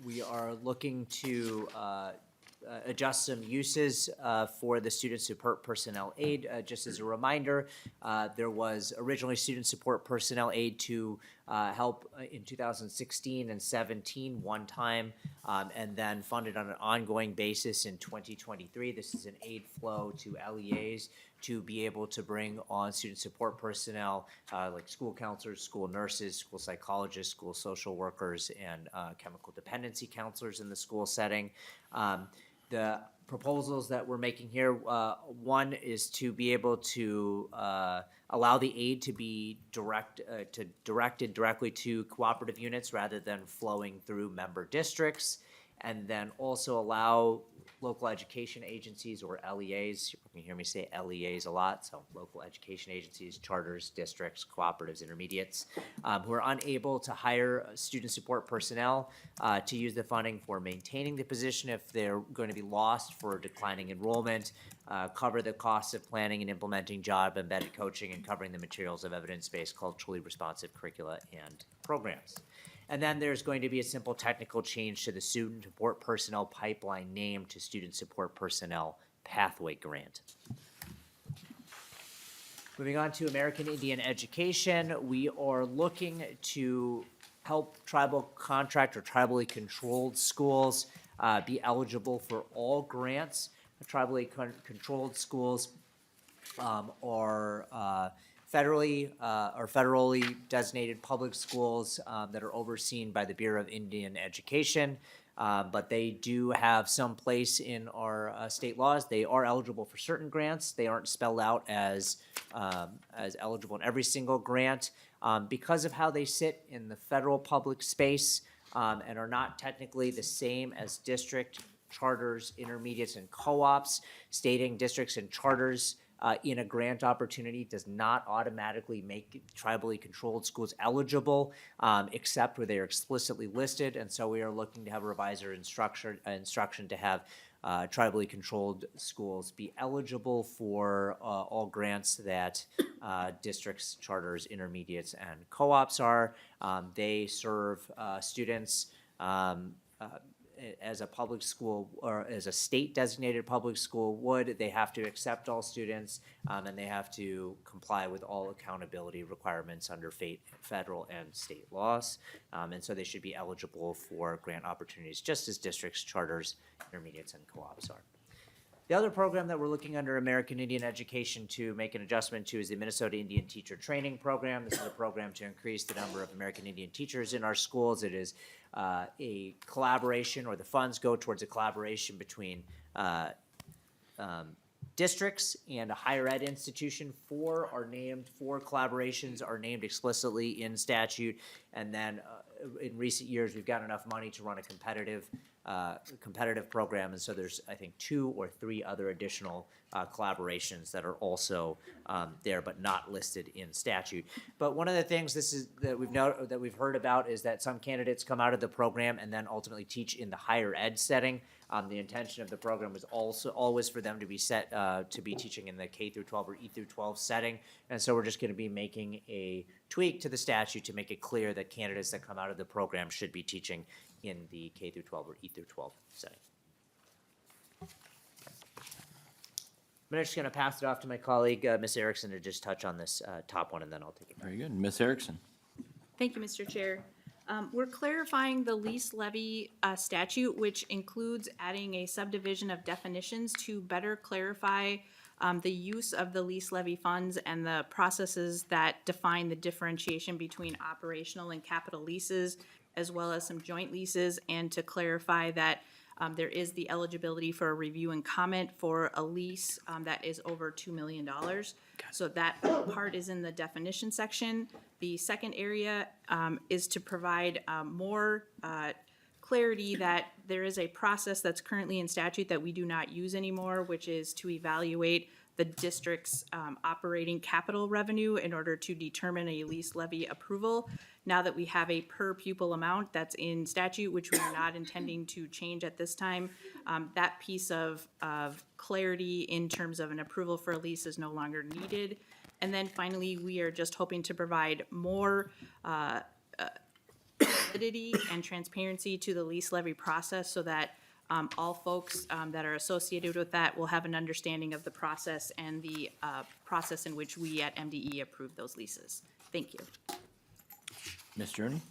we are looking to adjust some uses for the student support personnel aid. Just as a reminder, there was originally student support personnel aid to help in 2016 and 17 one time, and then funded on an ongoing basis in 2023. This is an aid flow to LEAs to be able to bring on student support personnel like school counselors, school nurses, school psychologists, school social workers, and chemical dependency counselors in the school setting. The proposals that we're making here, one is to be able to allow the aid to be directed directly to cooperative units rather than flowing through member districts, and then also allow local education agencies, or LEAs. You're going to hear me say LEAs a lot, so local education agencies, charters, districts, cooperatives, intermediates, who are unable to hire student support personnel to use the funding for maintaining the position if they're going to be lost for declining enrollment, cover the costs of planning and implementing job-embedded coaching, and covering the materials of evidence-based, culturally responsive curricula and programs. And then there's going to be a simple technical change to the student support personnel pipeline name to student support personnel pathway grant. Moving on to American Indian education, we are looking to help tribal contract or tribally controlled schools be eligible for all grants. Tribally controlled schools are federally designated public schools that are overseen by the Bureau of Indian Education, but they do have some place in our state laws. They are eligible for certain grants. They aren't spelled out as eligible in every single grant. Because of how they sit in the federal public space and are not technically the same as district, charters, intermediates, and co-ops, stating districts and charters in a grant opportunity does not automatically make tribally controlled schools eligible, except where they are explicitly listed. And so we are looking to have a revisor instruction to have tribally controlled schools be eligible for all grants that districts, charters, intermediates, and co-ops are. They serve students as a public school or as a state designated public school would. They have to accept all students and they have to comply with all accountability requirements under federal and state laws. And so they should be eligible for grant opportunities just as districts, charters, intermediates, and co-ops are. The other program that we're looking under American Indian Education to make an adjustment to is the Minnesota Indian Teacher Training Program. This is a program to increase the number of American Indian teachers in our schools. It is a collaboration, or the funds go towards a collaboration between districts and a higher ed institution. Four collaborations are named explicitly in statute, and then in recent years we've got enough money to run a competitive program, and so there's, I think, 2 or 3 other additional collaborations that are also there but not listed in statute. But one of the things that we've heard about is that some candidates come out of the program and then ultimately teach in the higher ed setting. The intention of the program was also always for them to be set to be teaching in the K through 12 or E through 12 setting, and so we're just going to be making a tweak to the statute to make it clear that candidates that come out of the program should be teaching in the K through 12 or E through 12 setting. I'm just going to pass it off to my colleague, Ms. Erickson, to just touch on this top one, and then I'll take it back. Very good. Ms. Erickson. Thank you, Mr. Chair. We're clarifying the lease levy statute, which includes adding a subdivision of definitions to better clarify the use of the lease levy funds and the processes that define the differentiation between operational and capital leases, as well as some joint leases, and to clarify that there is the eligibility for a review and comment for a lease that is over $2 million. So that part is in the definition section. The second area is to provide more clarity that there is a process that's currently in statute that we do not use anymore, which is to evaluate the district's operating capital revenue in order to determine a lease levy approval. Now that we have a per pupil amount that's in statute, which we are not intending to change at this time, that piece of clarity in terms of an approval for a lease is no longer needed. And then finally, we are just hoping to provide more validity and transparency to the lease levy process so that all folks that are associated with that will have an understanding of the process and the process in which we at MDE approve those leases. Thank you. Ms. Journey?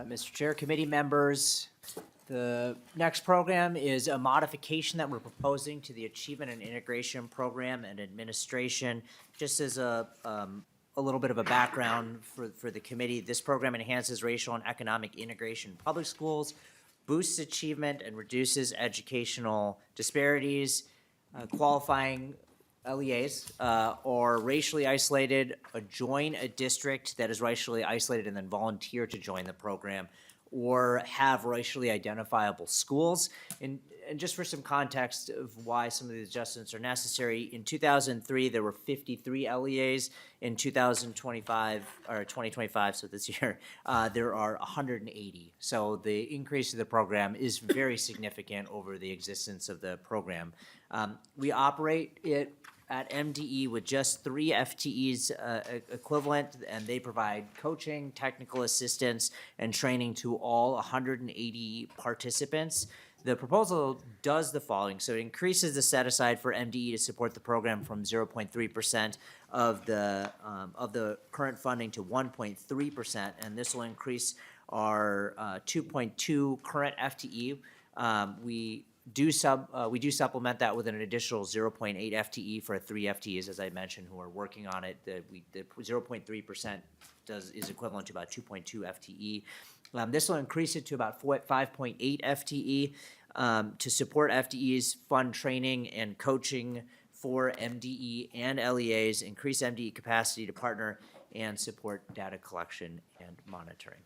Mr. Chair, committee members, the next program is a modification that we're proposing to the Achievement and Integration Program and Administration. Just as a little bit of a background for the committee, this program enhances racial and economic integration in public schools, boosts achievement, and reduces educational disparities. Qualifying LEAs or racially isolated, join a district that is racially isolated and then volunteer to join the program, or have racially identifiable schools. And just for some context of why some of these adjustments are necessary, in 2003, there were 53 LEAs. In 2025, so this year, there are 180. So the increase of the program is very significant over the existence of the program. We operate it at MDE with just 3 FTEs equivalent, and they provide coaching, technical assistance, and training to all 180 participants. The proposal does the following. So it increases the set aside for MDE to support the program from 0.3% of the current funding to 1.3%, and this will increase our 2.2 current FTE. We do supplement that with an additional 0.8 FTE for 3 FTEs, as I mentioned, who are working on it. The 0.3% is equivalent to about 2.2 FTE. This will increase it to about 5.8 FTE to support FTEs, fund training and coaching for MDE and LEAs, increase MDE capacity to partner, and support data collection and monitoring.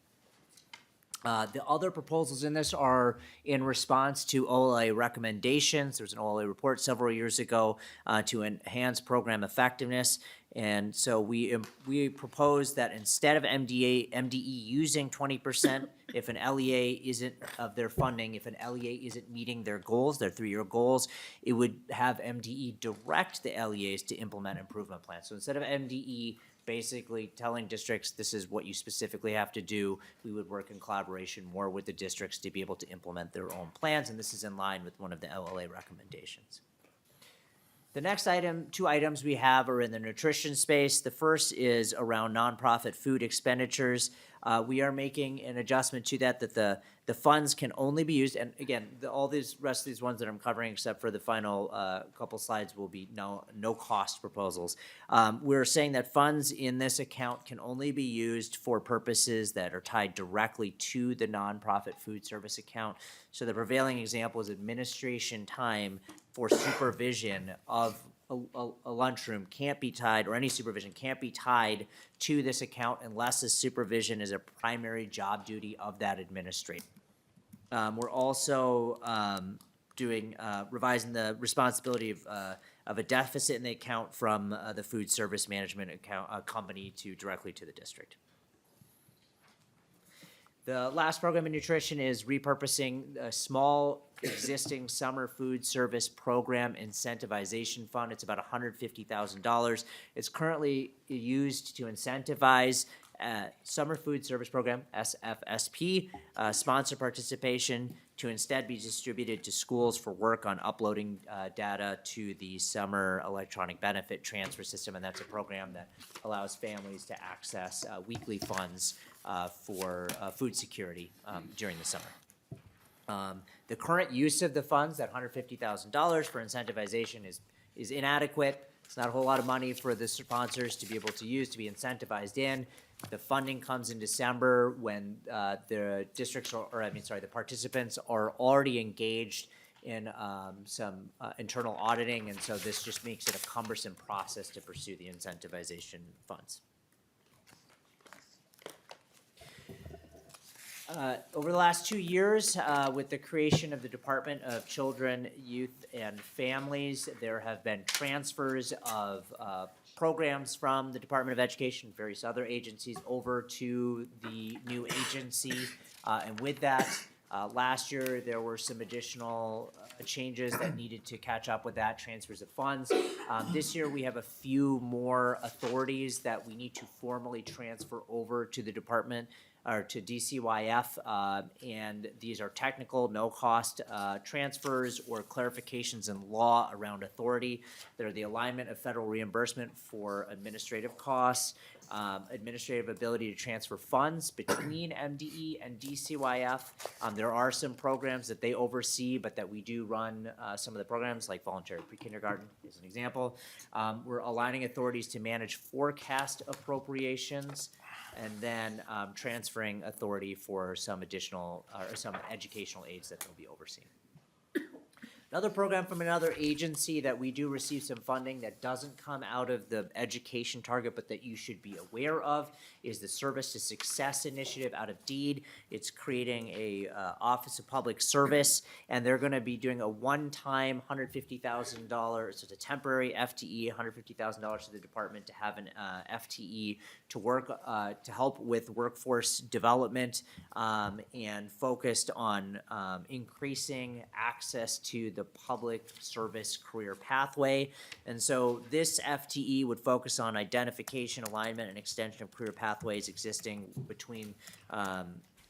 The other proposals in this are in response to OLA recommendations. There was an OLA report several years ago to enhance program effectiveness. And so we propose that instead of MDE using 20%, if an LEA isn't of their funding, if an LEA isn't meeting their goals, their 3-year goals, it would have MDE direct the LEAs to implement improvement plans. So instead of MDE basically telling districts this is what you specifically have to do, we would work in collaboration more with the districts to be able to implement their own plans, and this is in line with one of the LLA recommendations. The next 2 items we have are in the nutrition space. The first is around nonprofit food expenditures. We are making an adjustment to that the funds can only be used, and again, all these rest of these ones that I'm covering, except for the final couple slides, will be no cost proposals. We're saying that funds in this account can only be used for purposes that are tied directly to the nonprofit food service account. So the prevailing example is administration time for supervision of a lunchroom can't be tied, or any supervision can't be tied to this account unless the supervision is a primary job duty of that administrator. We're also revising the responsibility of a deficit in the account from the food service management account company directly to the district. The last program in nutrition is repurposing a small existing summer food service program incentivization fund. It's about $150,000. It's currently used to incentivize summer food service program, SFSP, sponsor participation to instead be distributed to schools for work on uploading data to the summer electronic benefit transfer system, and that's a program that allows families to access weekly funds for food security during the summer. The current use of the funds, that $150,000 for incentivization, is inadequate. It's not a whole lot of money for the sponsors to be able to use, to be incentivized in. The funding comes in December when the the participants are already engaged in some internal auditing, and so this just makes it a cumbersome process to pursue the incentivization funds. Over the last 2 years, with the creation of the Department of Children, Youth, and Families, there have been transfers of programs from the Department of Education, various other agencies, over to the new agency. And with that, last year, there were some additional changes that needed to catch up with that, transfers of funds. This year, we have a few more authorities that we need to formally transfer over to the department, or to DCYF, and these are technical, no-cost transfers or clarifications in law around authority. They're the alignment of federal reimbursement for administrative costs, administrative ability to transfer funds between MDE and DCYF. There are some programs that they oversee, but that we do run some of the programs, like voluntary pre-kindergarten is an example. We're aligning authorities to manage forecast appropriations, and then transferring authority for some additional or some educational aids that they'll be overseeing. Another program from another agency that we do receive some funding that doesn't come out of the education target, but that you should be aware of, is the Service to Success Initiative out of Deed. It's creating a Office of Public Service, and they're going to be doing a one-time $150,000, so it's a temporary FTE, $150,000 to the department to have an FTE to work, to help with workforce development, and focused on increasing access to the public service career pathway. And so this FTE would focus on identification, alignment, and extension of career pathways existing between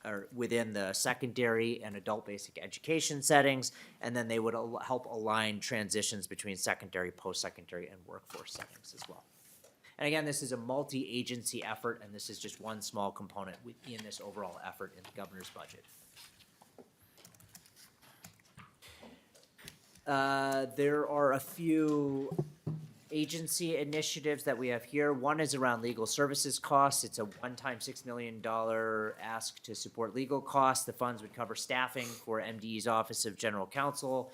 or within the secondary and adult basic education settings, and then they would help align transitions between secondary, post-secondary, and workforce settings as well. And again, this is a multi-agency effort, and this is just one small component within this overall effort in the governor's budget. There are a few agency initiatives that we have here. One is around legal services costs. It's a one-time $6 million ask to support legal costs. The funds would cover staffing for MDE's Office of General Counsel.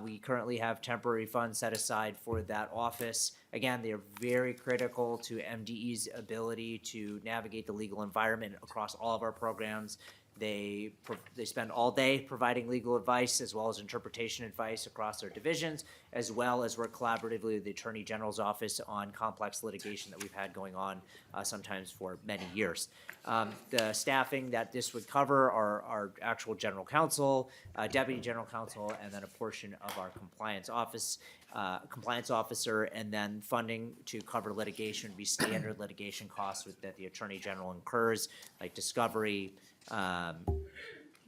We currently have temporary funds set aside for that office. Again, they are very critical to MDE's ability to navigate the legal environment across all of our programs. They spend all day providing legal advice as well as interpretation advice across their divisions, as well as work collaboratively with the Attorney General's office on complex litigation that we've had going on sometimes for many years. The staffing that this would cover are our actual general counsel, deputy general counsel, and then a portion of our compliance officer, and then funding to cover litigation would be standard litigation costs that the Attorney General incurs, like discovery,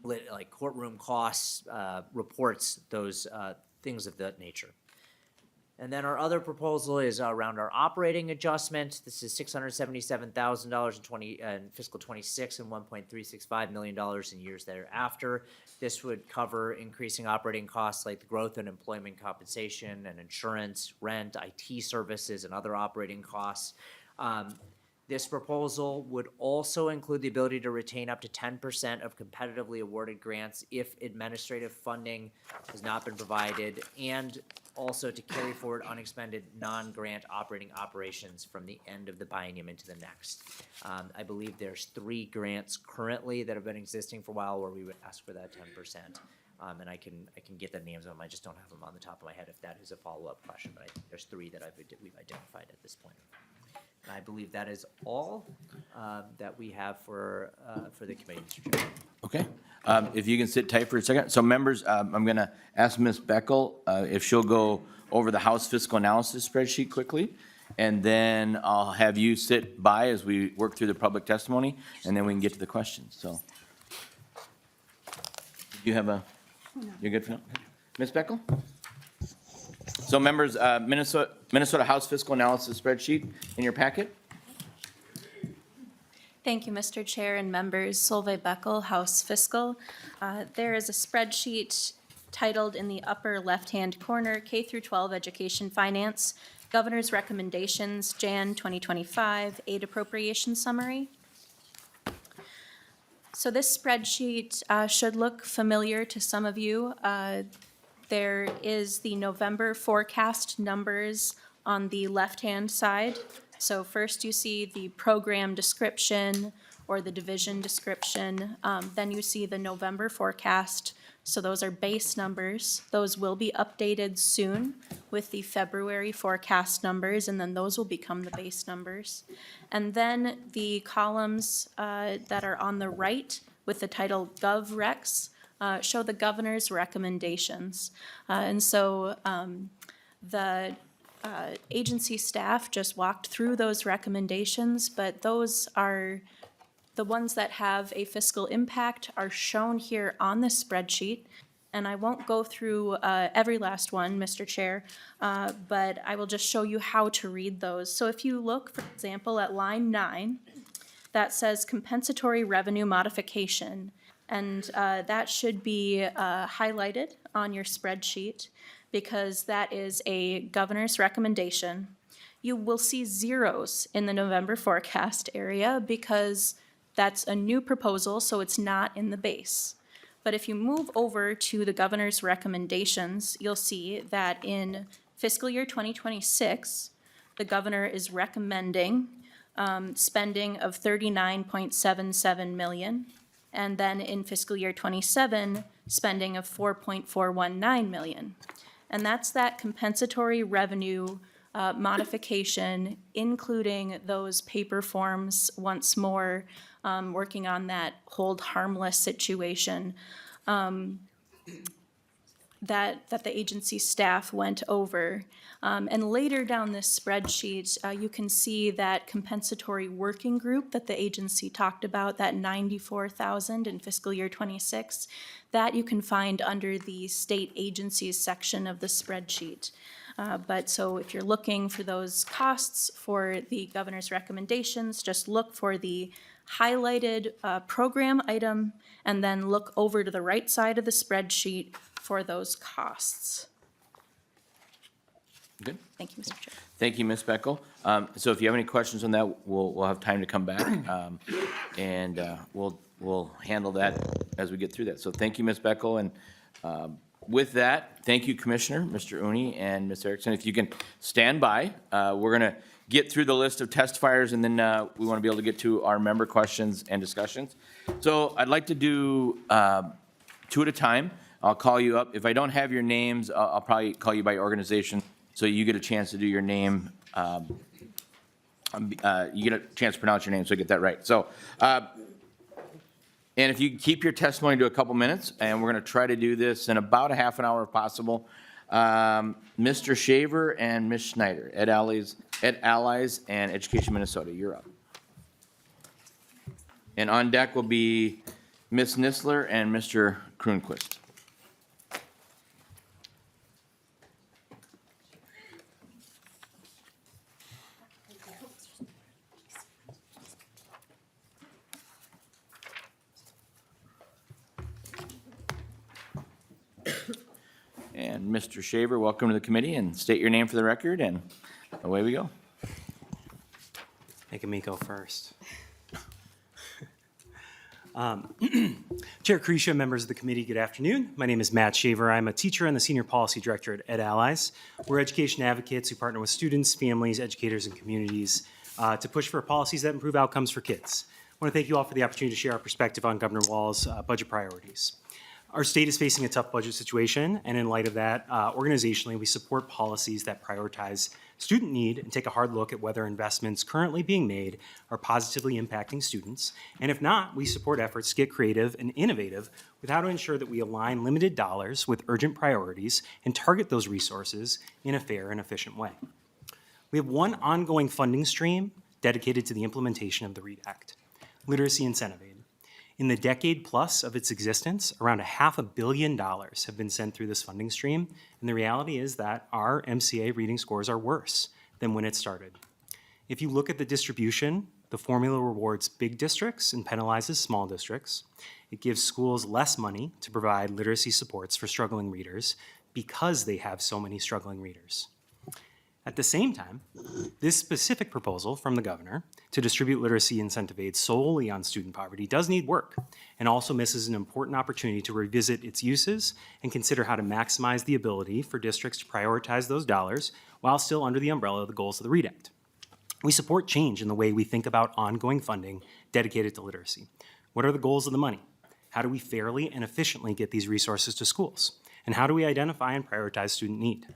like courtroom costs, reports, those things of that nature. And then our other proposal is around our operating adjustment. This is $677,000 in fiscal 26 and $1.365 million in years thereafter. This would cover increasing operating costs like the growth in employment compensation and insurance, rent, IT services, and other operating costs. This proposal would also include the ability to retain up to 10% of competitively awarded grants if administrative funding has not been provided, and also to carry forward unexpended non-grant operating operations from the end of the biennium into the next. I believe there's 3 grants currently that have been existing for a while where we would ask for that 10%. And I can get the names of them. I just don't have them on the top of my head if that is a follow-up question, but I think there's 3 that we've identified at this point. And I believe that is all that we have for the committee, Mr. Chairman. Okay. If you can sit tight for a second. So members, I'm going to ask Ms. Beckel if she'll go over the House fiscal analysis spreadsheet quickly. And then I'll have you sit by as we work through the public testimony, and then we can get to the questions. So you have you're good for now? Ms. Beckel? So members, Minnesota House fiscal analysis spreadsheet in your packet. Thank you, Mr. Chair and members. Solveig Beckel, House Fiscal. There is a spreadsheet titled in the upper left-hand corner, K through 12 Education Finance, Governor's Recommendations, Jan 2025, Aid Appropriation Summary. So this spreadsheet should look familiar to some of you. There is the November forecast numbers on the left-hand side. So first you see the program description or the division description. Then you see the November forecast. So those are base numbers. Those will be updated soon with the February forecast numbers, and then those will become the base numbers. And then the columns that are on the right with the title GovRecs show the governor's recommendations. And so the agency staff just walked through those recommendations, but those are the ones that have a fiscal impact are shown here on the spreadsheet. And I won't go through every last one, Mr. Chair, but I will just show you how to read those. So if you look, for example, at line 9, that says compensatory revenue modification. And that should be highlighted on your spreadsheet because that is a governor's recommendation. You will see zeros in the November forecast area because that's a new proposal, so it's not in the base. But if you move over to the governor's recommendations, you'll see that in fiscal year 2026, the governor is recommending spending of $39.77 million. And then in fiscal year 27, spending of $4.419 million. And that's that compensatory revenue modification, including those paper forms once more, working on that hold harmless situation that the agency staff went over. And later down this spreadsheet, you can see that compensatory working group that the agency talked about, that 94,000 in fiscal year 26, that you can find under the state agencies section of the spreadsheet. But so if you're looking for those costs for the governor's recommendations, just look for the highlighted program item and then look over to the right side of the spreadsheet for those costs. Good. Thank you, Mr. Chair. Thank you, Ms. Beckel. So if you have any questions on that, we'll have time to come back, and we'll handle that as we get through that. So thank you, Ms. Beckel, and with that, thank you, Commissioner, Mr. Uni and Ms. Erickson. If you can stand by, we're going to get through the list of testifiers, and then we want to be able to get to our member questions and discussions. So I'd like to do two at a time. I'll call you up. If I don't have your names, I'll probably call you by organization, so you get a chance to do your name. You get a chance to pronounce your name, so I get that right. So, and if you keep your testimony to a couple minutes, and we're going to try to do this in about a half an hour if possible. Mr. Shaver and Ms. Schneider, Ed Allies and Education Minnesota, you're up. And on deck will be Ms. Nisler and Mr. Kroonquist. And Mr. Shaver, welcome to the committee, and state your name for the record, and away we go. Making me go first. Chair Cretia, members of the committee, good afternoon. My name is Matt Shaver. I'm a teacher and the Senior Policy Director at Ed Allies. We're education advocates who partner with students, families, educators, and communities to push for policies that improve outcomes for kids. I want to thank you all for the opportunity to share our perspective on Governor Walz's budget priorities. Our state is facing a tough budget situation, and in light of that, organizationally, we support policies that prioritize student need and take a hard look at whether investments currently being made are positively impacting students. And if not, we support efforts to get creative and innovative with how to ensure that we align limited dollars with urgent priorities and target those resources in a fair and efficient way. We have one ongoing funding stream dedicated to the implementation of the READ Act, Literacy Incentive Aid. In the decade plus of its existence, around $500 million have been sent through this funding stream, and the reality is that our MCA reading scores are worse than when it started. If you look at the distribution, the formula rewards big districts and penalizes small districts. It gives schools less money to provide literacy supports for struggling readers because they have so many struggling readers. At the same time, this specific proposal from the governor to distribute literacy incentive aid solely on student poverty does need work and also misses an important opportunity to revisit its uses and consider how to maximize the ability for districts to prioritize those dollars while still under the umbrella of the goals of the READ Act. We support change in the way we think about ongoing funding dedicated to literacy. What are the goals of the money? How do we fairly and efficiently get these resources to schools? And how do we identify and prioritize student need?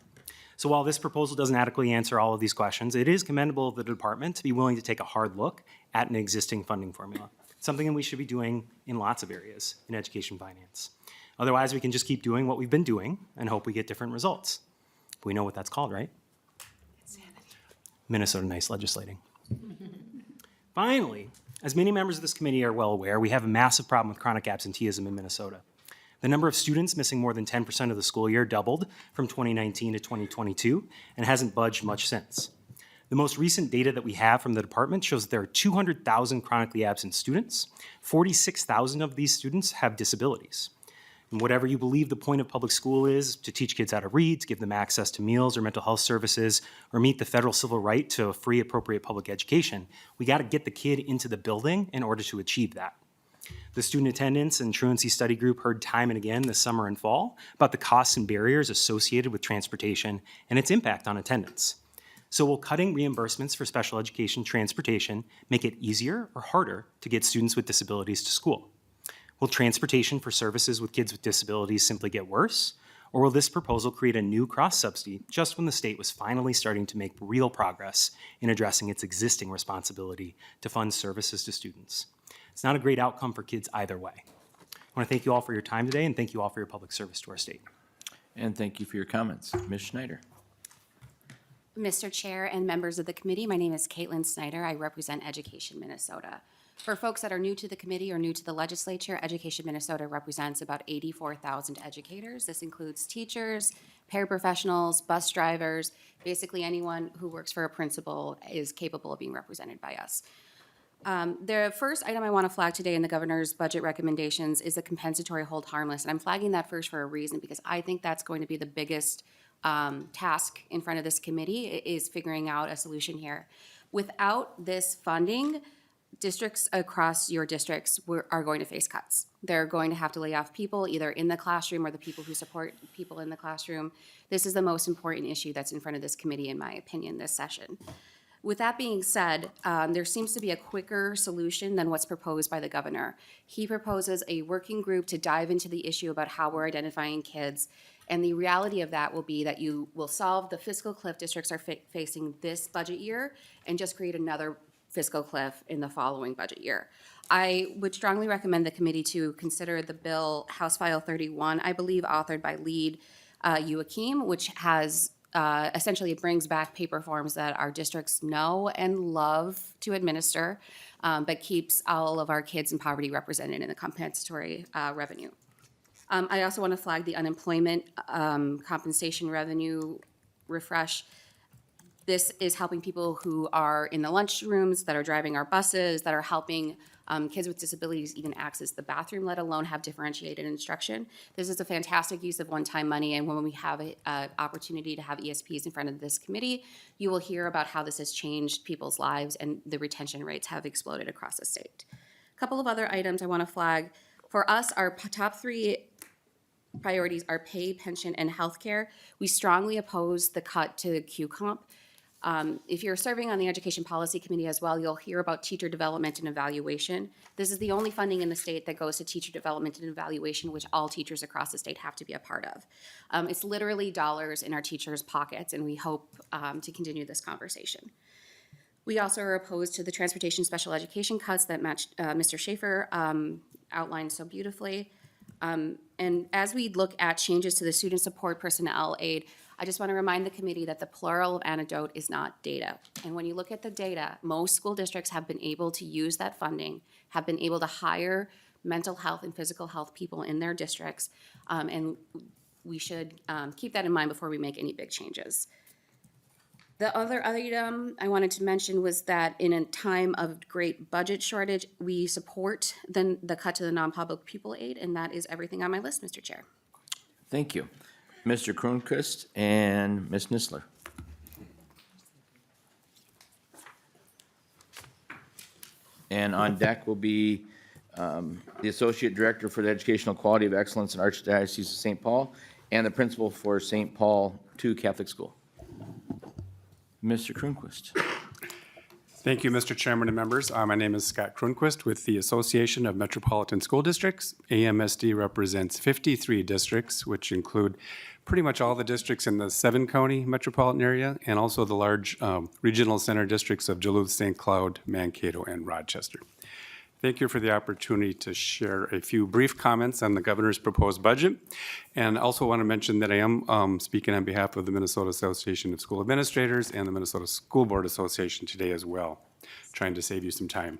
So while this proposal doesn't adequately answer all of these questions, it is commendable of the department to be willing to take a hard look at an existing funding formula, something that we should be doing in lots of areas in education finance. Otherwise, we can just keep doing what we've been doing and hope we get different results. We know what that's called, right? Minnesota nice legislating. Finally, as many members of this committee are well aware, we have a massive problem with chronic absenteeism in Minnesota. The number of students missing more than 10% of the school year doubled from 2019 to 2022 and hasn't budged much since. The most recent data that we have from the department shows that there are 200,000 chronically absent students. 46,000 of these students have disabilities. And whatever you believe the point of public school is, to teach kids how to read, to give them access to meals or mental health services, or meet the federal civil right to a free, appropriate public education, we got to get the kid into the building in order to achieve that. The student attendance and truancy study group heard time and again this summer and fall about the costs and barriers associated with transportation and its impact on attendance. So will cutting reimbursements for special education transportation make it easier or harder to get students with disabilities to school? Will transportation for services with kids with disabilities simply get worse? Or will this proposal create a new cross-subsidy just when the state was finally starting to make real progress in addressing its existing responsibility to fund services to students? It's not a great outcome for kids either way. I want to thank you all for your time today, and thank you all for your public service to our state. And thank you for your comments. Ms. Schneider. Mr. Chair and members of the committee, my name is Caitlin Snyder. I represent Education Minnesota. For folks that are new to the committee or new to the legislature, Education Minnesota represents about 84,000 educators. This includes teachers, paraprofessionals, bus drivers, basically anyone who works for a principal is capable of being represented by us. The first item I want to flag today in the governor's budget recommendations is the compensatory hold harmless. And I'm flagging that first for a reason, because I think that's going to be the biggest task in front of this committee, is figuring out a solution here. Without this funding, districts across your districts are going to face cuts. They're going to have to lay off people either in the classroom or the people who support people in the classroom. This is the most important issue that's in front of this committee, in my opinion, this session. With that being said, there seems to be a quicker solution than what's proposed by the governor. He proposes a working group to dive into the issue about how we're identifying kids. And the reality of that will be that you will solve the fiscal cliff districts are facing this budget year and just create another fiscal cliff in the following budget year. I would strongly recommend the committee to consider the bill House File 31, I believe authored by lead Joachim, which has essentially it brings back paper forms that our districts know and love to administer, but keeps all of our kids in poverty represented in the compensatory revenue. I also want to flag the unemployment compensation revenue refresh. This is helping people who are in the lunchrooms, that are driving our buses, that are helping kids with disabilities even access the bathroom, let alone have differentiated instruction. This is a fantastic use of one-time money, and when we have an opportunity to have ESPs in front of this committee, you will hear about how this has changed people's lives and the retention rates have exploded across the state. A couple of other items I want to flag. For us, our top three priorities are pay, pension, and healthcare. We strongly oppose the cut to Q-Comp. If you're serving on the Education Policy Committee as well, you'll hear about teacher development and evaluation. This is the only funding in the state that goes to teacher development and evaluation, which all teachers across the state have to be a part of. It's literally dollars in our teachers' pockets, and we hope to continue this conversation. We also are opposed to the transportation special education cuts that Mr. Schaefer outlined so beautifully. And as we look at changes to the student support personnel aid, I just want to remind the committee that the plural of anecdote is not data. And when you look at the data, most school districts have been able to use that funding, have been able to hire mental health and physical health people in their districts. And we should keep that in mind before we make any big changes. The other item I wanted to mention was that in a time of great budget shortage, we support the cut to the non-public pupil aid, and that is everything on my list, Mr. Chair. Thank you. Mr. Kronquist and Ms. Nisler. And on deck will be the Associate Director for the Educational Quality of Excellence in Archdiocese of St. Paul and the Principal for St. Paul II Catholic School. Mr. Kronquist. Thank you, Mr. Chairman and members. My name is Scott Kronquist with the Association of Metropolitan School Districts. AMSD represents 53 districts, which include pretty much all the districts in the 7-county metropolitan area and also the large regional center districts of Duluth, St. Cloud, Mankato, and Rochester. Thank you for the opportunity to share a few brief comments on the governor's proposed budget. And also want to mention that I am speaking on behalf of the Minnesota Association of School Administrators and the Minnesota School Board Association today as well, trying to save you some time.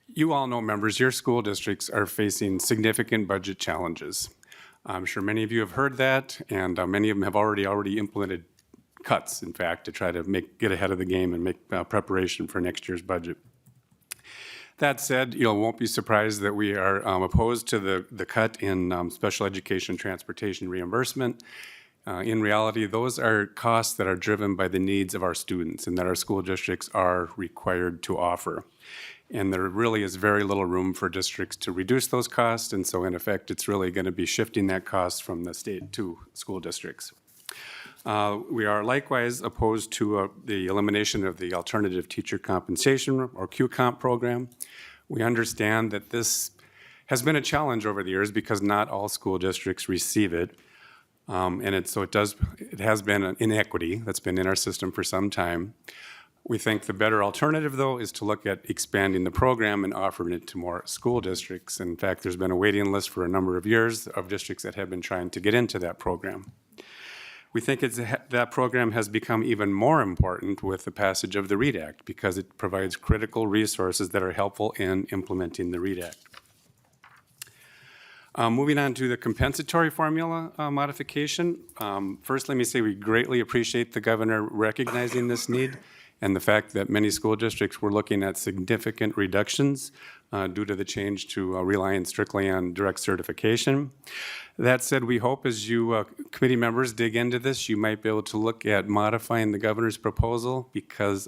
You all know, members, your school districts are facing significant budget challenges. I'm sure many of you have heard that, and many of them have already implemented cuts, in fact, to try to get ahead of the game and make preparation for next year's budget. That said, you won't be surprised that we are opposed to the cut in special education transportation reimbursement. In reality, those are costs that are driven by the needs of our students and that our school districts are required to offer. And there really is very little room for districts to reduce those costs. And so in effect, it's really going to be shifting that cost from the state to school districts. We are likewise opposed to the elimination of the alternative teacher compensation or QComp program. We understand that this has been a challenge over the years because not all school districts receive it. It has been an inequity that's been in our system for some time. We think the better alternative, though, is to look at expanding the program and offering it to more school districts. In fact, there's been a waiting list for a number of years of districts that have been trying to get into that program. We think that program has become even more important with the passage of the READ Act because it provides critical resources that are helpful in implementing the READ Act. Moving on to the compensatory formula modification. First, let me say we greatly appreciate the governor recognizing this need and the fact that many school districts were looking at significant reductions due to the change to relying strictly on direct certification. That said, we hope as you committee members dig into this, you might be able to look at modifying the governor's proposal because,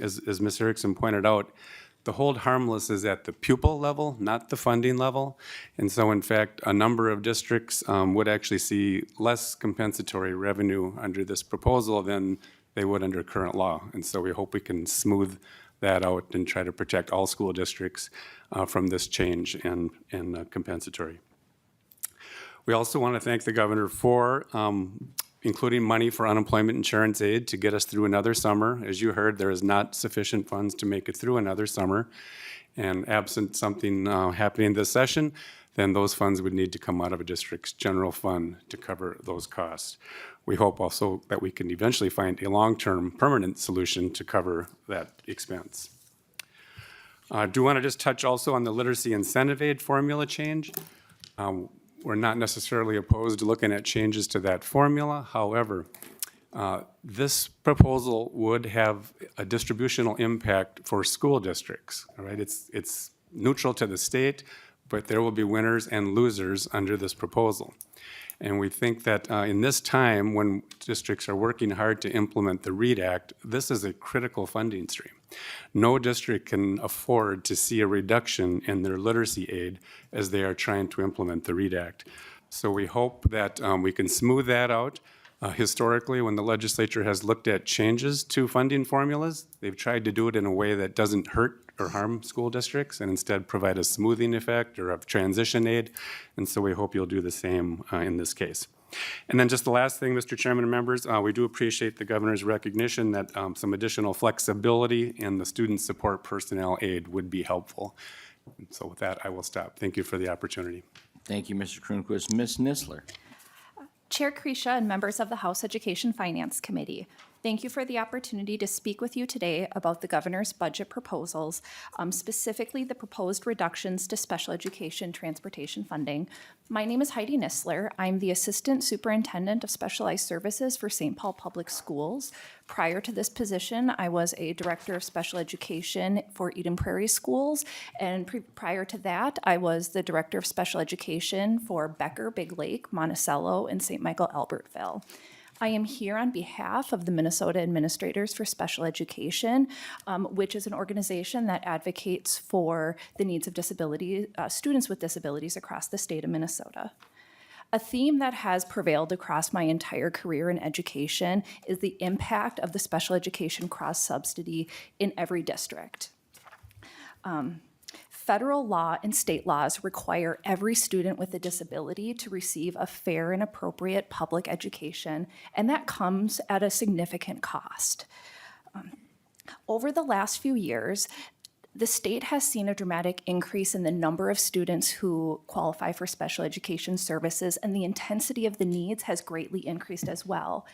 as Ms. Erickson pointed out, the hold harmless is at the pupil level, not the funding level. And so, in fact, a number of districts would actually see less compensatory revenue under this proposal than they would under current law. And so we hope we can smooth that out and try to protect all school districts from this change in compensatory. We also want to thank the governor for including money for unemployment insurance aid to get us through another summer. As you heard, there is not sufficient funds to make it through another summer. And absent something happening this session, then those funds would need to come out of a district's general fund to cover those costs. We hope also that we can eventually find a long-term permanent solution to cover that expense. I do want to just touch also on the literacy incentive aid formula change. We're not necessarily opposed to looking at changes to that formula. However, this proposal would have a distributional impact for school districts. All right, it's neutral to the state, but there will be winners and losers under this proposal. And we think that in this time when districts are working hard to implement the READ Act, this is a critical funding stream. No district can afford to see a reduction in their literacy aid as they are trying to implement the READ Act. So we hope that we can smooth that out. Historically, when the legislature has looked at changes to funding formulas, they've tried to do it in a way that doesn't hurt or harm school districts and instead provide a smoothing effect or a transition aid. And so we hope you'll do the same in this case. And then just the last thing, Mr. Chairman and members, we do appreciate the governor's recognition that some additional flexibility in the student support personnel aid would be helpful. And so with that, I will stop. Thank you for the opportunity. Thank you, Mr. Kronquist. Ms. Nisler. Chair Kresha and members of the House Education Finance Committee, thank you for the opportunity to speak with you today about the governor's budget proposals, specifically the proposed reductions to special education transportation funding. My name is Heidi Nisler. I'm the Assistant Superintendent of Specialized Services for St. Paul Public Schools. Prior to this position, I was a Director of Special Education for Eden Prairie Schools, and prior to that, I was the Director of Special Education for Becker, Big Lake, Monticello, and St. Michael Albertville. I am here on behalf of the Minnesota Administrators for Special Education, which is an organization that advocates for the needs of students with disabilities across the state of Minnesota. A theme that has prevailed across my entire career in education is the impact of the special education cross-subsidy in every district. Federal law and state laws require every student with a disability to receive a fair and appropriate public education, and that comes at a significant cost. Over the last few years, the state has seen a dramatic increase in the number of students who qualify for special education services, and the intensity of the needs has greatly increased as well.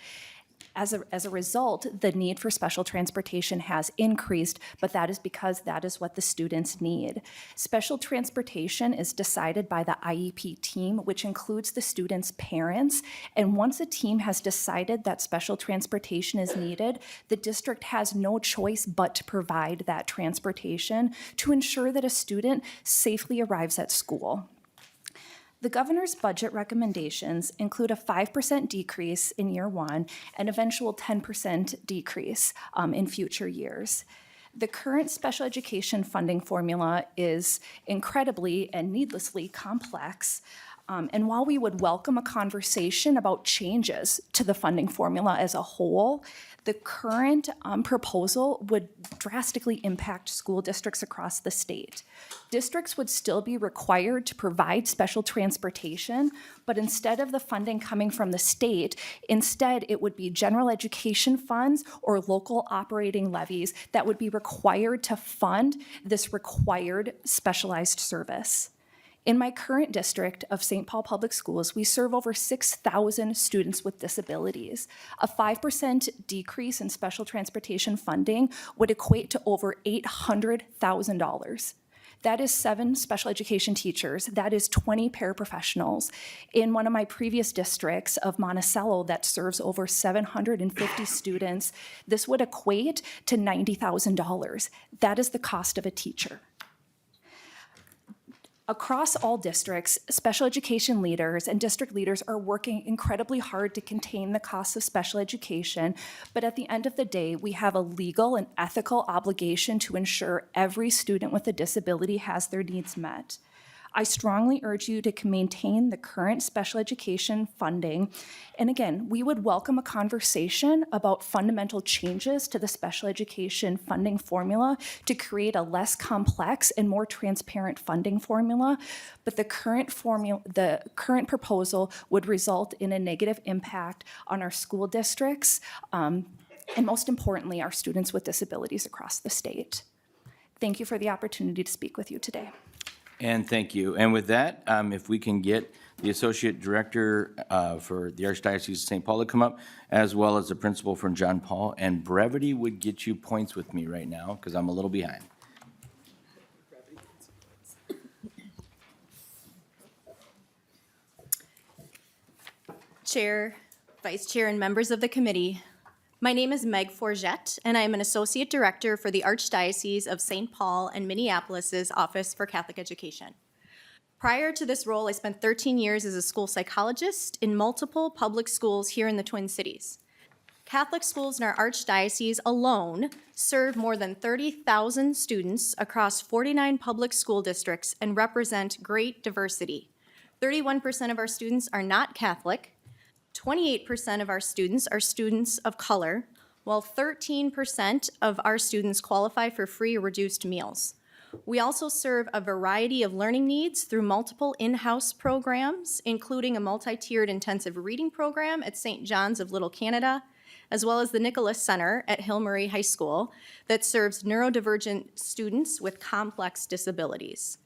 As a result, the need for special transportation has increased, but that is because that is what the students need. Special transportation is decided by the IEP team, which includes the students' parents, and once a team has decided that special transportation is needed, the district has no choice but to provide that transportation to ensure that a student safely arrives at school. The governor's budget recommendations include a 5% decrease in year one and eventual 10% decrease in future years. The current special education funding formula is incredibly and needlessly complex. And while we would welcome a conversation about changes to the funding formula as a whole, the current proposal would drastically impact school districts across the state. Districts would still be required to provide special transportation, but instead of the funding coming from the state, instead it would be general education funds or local operating levies that would be required to fund this required specialized service. In my current district of St. Paul Public Schools, we serve over 6,000 students with disabilities. A 5% decrease in special transportation funding would equate to over $800,000. That is 7 special education teachers. That is 20 paraprofessionals. In one of my previous districts of Monticello that serves over 750 students, this would equate to $90,000. That is the cost of a teacher. Across all districts, special education leaders and district leaders are working incredibly hard to contain the costs of special education, but at the end of the day, we have a legal and ethical obligation to ensure every student with a disability has their needs met. I strongly urge you to maintain the current special education funding. And again, we would welcome a conversation about fundamental changes to the special education funding formula to create a less complex and more transparent funding formula. But the current proposal would result in a negative impact on our school districts, and most importantly, our students with disabilities across the state. Thank you for the opportunity to speak with you today. And thank you. And with that, if we can get the Associate Director for the Archdiocese of St. Paul to come up, as well as the Principal from John Paul, and brevity would get you points with me right now, because I'm a little behind. Chair, Vice Chair, and members of the committee, my name is Meg Forgette, and I am an Associate Director for the Archdiocese of St. Paul and Minneapolis's Office for Catholic Education. Prior to this role, I spent 13 years as a school psychologist in multiple public schools here in the Twin Cities. Catholic schools in our Archdiocese alone serve more than 30,000 students across 49 public school districts and represent great diversity. 31% of our students are not Catholic, 28% of our students are students of color, while 13% of our students qualify for free or reduced meals. We also serve a variety of learning needs through multiple in-house programs, including a multi-tiered intensive reading program at St. John's of Little Canada, as well as the Nicholas Center at Hill Murray High School that serves neurodivergent students with complex disabilities.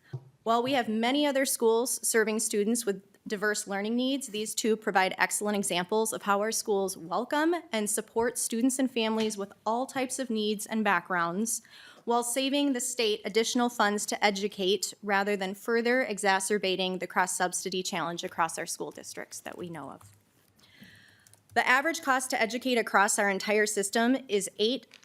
While we have many other schools serving students with diverse learning needs, these two provide excellent examples of how our schools welcome and support students and families with all types of needs and backgrounds, while saving the state additional funds to educate rather than further exacerbating the cross-subsidy challenge across our school districts that we know of. The average cost to educate across our entire system is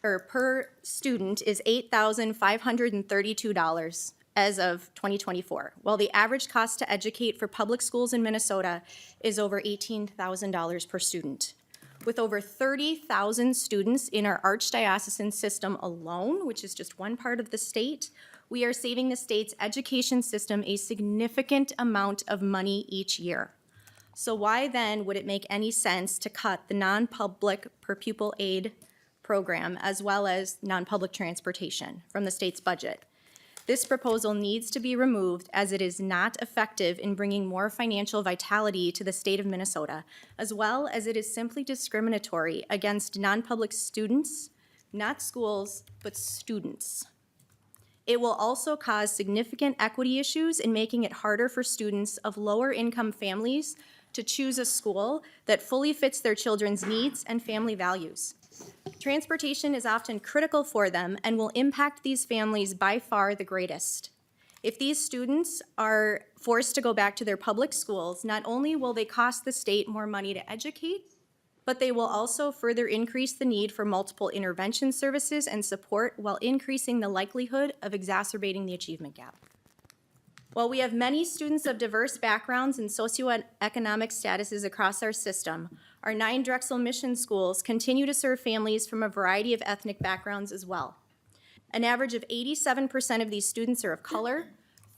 per student is $8,532. As of 2024, while the average cost to educate for public schools in Minnesota is over $18,000 per student. With over 30,000 students in our archdiocesan system alone, which is just one part of the state, we are saving the state's education system a significant amount of money each year. So why then would it make any sense to cut the non-public per pupil aid program as well as non-public transportation from the state's budget? This proposal needs to be removed as it is not effective in bringing more financial vitality to the state of Minnesota, as well as it is simply discriminatory against non-public students, not schools, but students. It will also cause significant equity issues in making it harder for students of lower income families to choose a school that fully fits their children's needs and family values. Transportation is often critical for them and will impact these families by far the greatest. If these students are forced to go back to their public schools, not only will they cost the state more money to educate, but they will also further increase the need for multiple intervention services and support while increasing the likelihood of exacerbating the achievement gap. While we have many students of diverse backgrounds and socioeconomic statuses across our system, our 9 Drexel Mission schools continue to serve families from a variety of ethnic backgrounds as well. An average of 87% of these students are of color,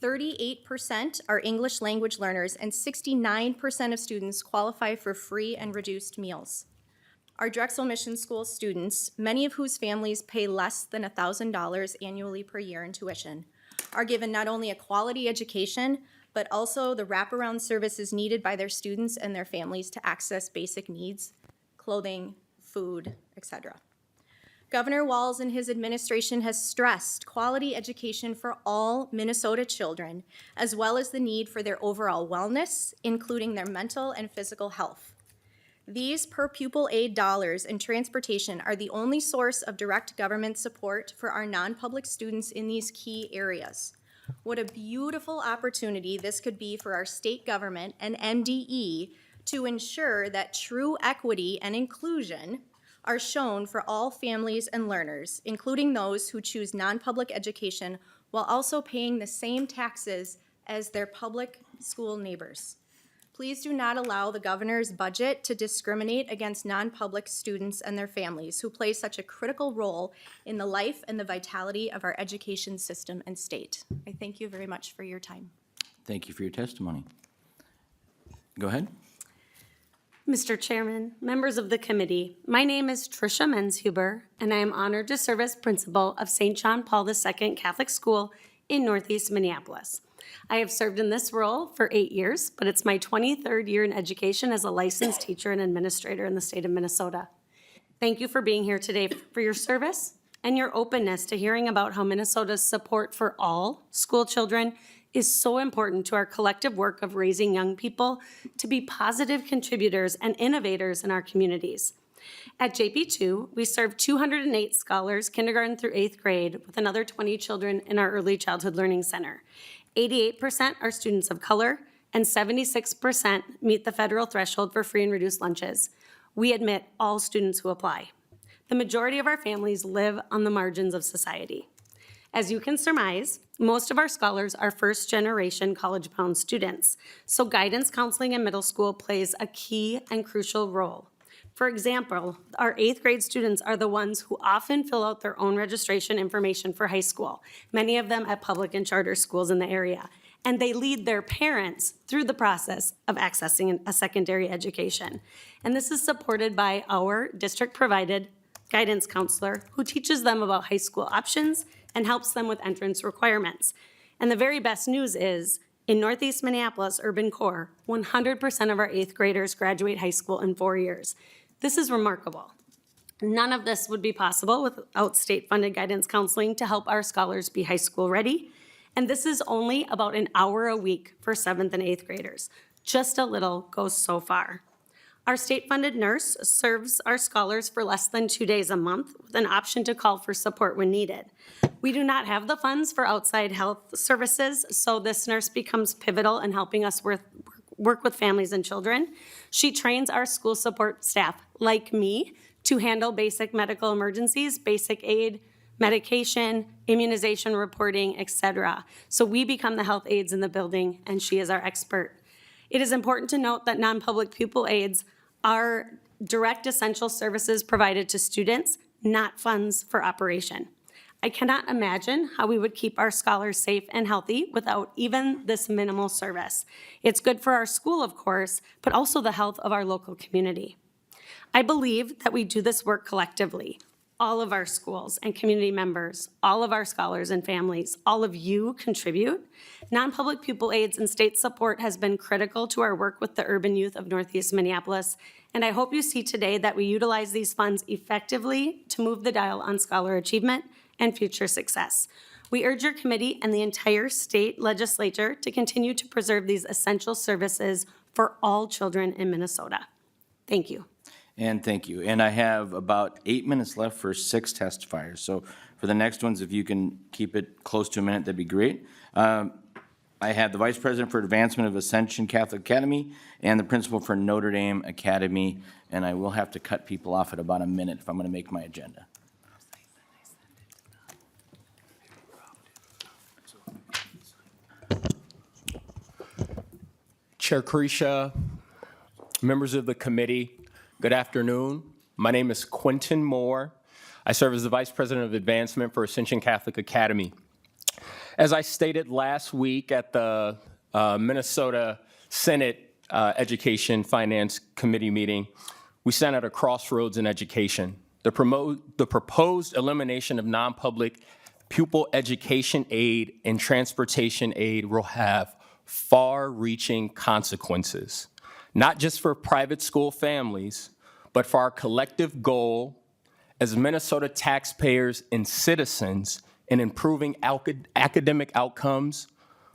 38% are English language learners, and 69% of students qualify for free and reduced meals. Our Drexel Mission School students, many of whose families pay less than $1,000 annually per year in tuition, are given not only a quality education, but also the wraparound services needed by their students and their families to access basic needs, clothing, food, etc. Governor Walz and his administration has stressed quality education for all Minnesota children, as well as the need for their overall wellness, including their mental and physical health. These per pupil aid dollars and transportation are the only source of direct government support for our non-public students in these key areas. What a beautiful opportunity this could be for our state government and MDE to ensure that true equity and inclusion are shown for all families and learners, including those who choose non-public education while also paying the same taxes as their public school neighbors. Please do not allow the governor's budget to discriminate against non-public students and their families who play such a critical role in the life and the vitality of our education system and state. I thank you very much for your time. Thank you for your testimony. Go ahead. Mr. Chairman, members of the committee, my name is Tricia Menshuber, and I am honored to serve as principal of St. John Paul II Catholic School in Northeast Minneapolis. I have served in this role for 8 years, but it's my 23rd year in education as a licensed teacher and administrator in the state of Minnesota. Thank you for being here today for your service and your openness to hearing about how Minnesota's support for all school children is so important to our collective work of raising young people to be positive contributors and innovators in our communities. At JP2, we serve 208 scholars, kindergarten through 8th grade, with another 20 children in our Early Childhood Learning Center. 88% are students of color, and 76% meet the federal threshold for free and reduced lunches. We admit all students who apply. The majority of our families live on the margins of society. As you can surmise, most of our scholars are first-generation college-bound students, so guidance counseling in middle school plays a key and crucial role. For example, our 8th grade students are the ones who often fill out their own registration information for high school, many of them at public and charter schools in the area, and they lead their parents through the process of accessing a secondary education. And this is supported by our district-provided guidance counselor who teaches them about high school options and helps them with entrance requirements. And the very best news is, in Northeast Minneapolis Urban Core, 100% of our 8th graders graduate high school in 4 years. This is remarkable. None of this would be possible without state-funded guidance counseling to help our scholars be high school ready. And this is only about an hour a week for 7th and 8th graders. Just a little goes so far. Our state-funded nurse serves our scholars for less than 2 days a month with an option to call for support when needed. We do not have the funds for outside health services, so this nurse becomes pivotal in helping us work with families and children. She trains our school support staff, like me, to handle basic medical emergencies, basic aid, medication, immunization reporting, etc. So we become the health aides in the building, and she is our expert. It is important to note that non-public pupil aides are direct essential services provided to students, not funds for operation. I cannot imagine how we would keep our scholars safe and healthy without even this minimal service. It's good for our school, of course, but also the health of our local community. I believe that we do this work collectively. All of our schools and community members, all of our scholars and families, all of you contribute. Non-public pupil aids and state support has been critical to our work with the urban youth of Northeast Minneapolis, and I hope you see today that we utilize these funds effectively to move the dial on scholar achievement and future success. We urge your committee and the entire state legislature to continue to preserve these essential services for all children in Minnesota. Thank you. And thank you. And I have about 8 minutes left for 6 testifiers. So for the next ones, if you can keep it close to a minute, that'd be great. I have the Vice President for Advancement of Ascension Catholic Academy and the Principal for Notre Dame Academy. And I will have to cut people off at about a minute if I'm going to make my agenda. Chair Carisha, members of the committee, good afternoon. My name is Quentin Moore. I serve as the Vice President of Advancement for Ascension Catholic Academy. As I stated last week at the Minnesota Senate Education Finance Committee meeting, we stand at a crossroads in education. The proposed elimination of non-public pupil education aid and transportation aid will have far-reaching consequences, not just for private school families, but for our collective goal as Minnesota taxpayers and citizens in improving academic outcomes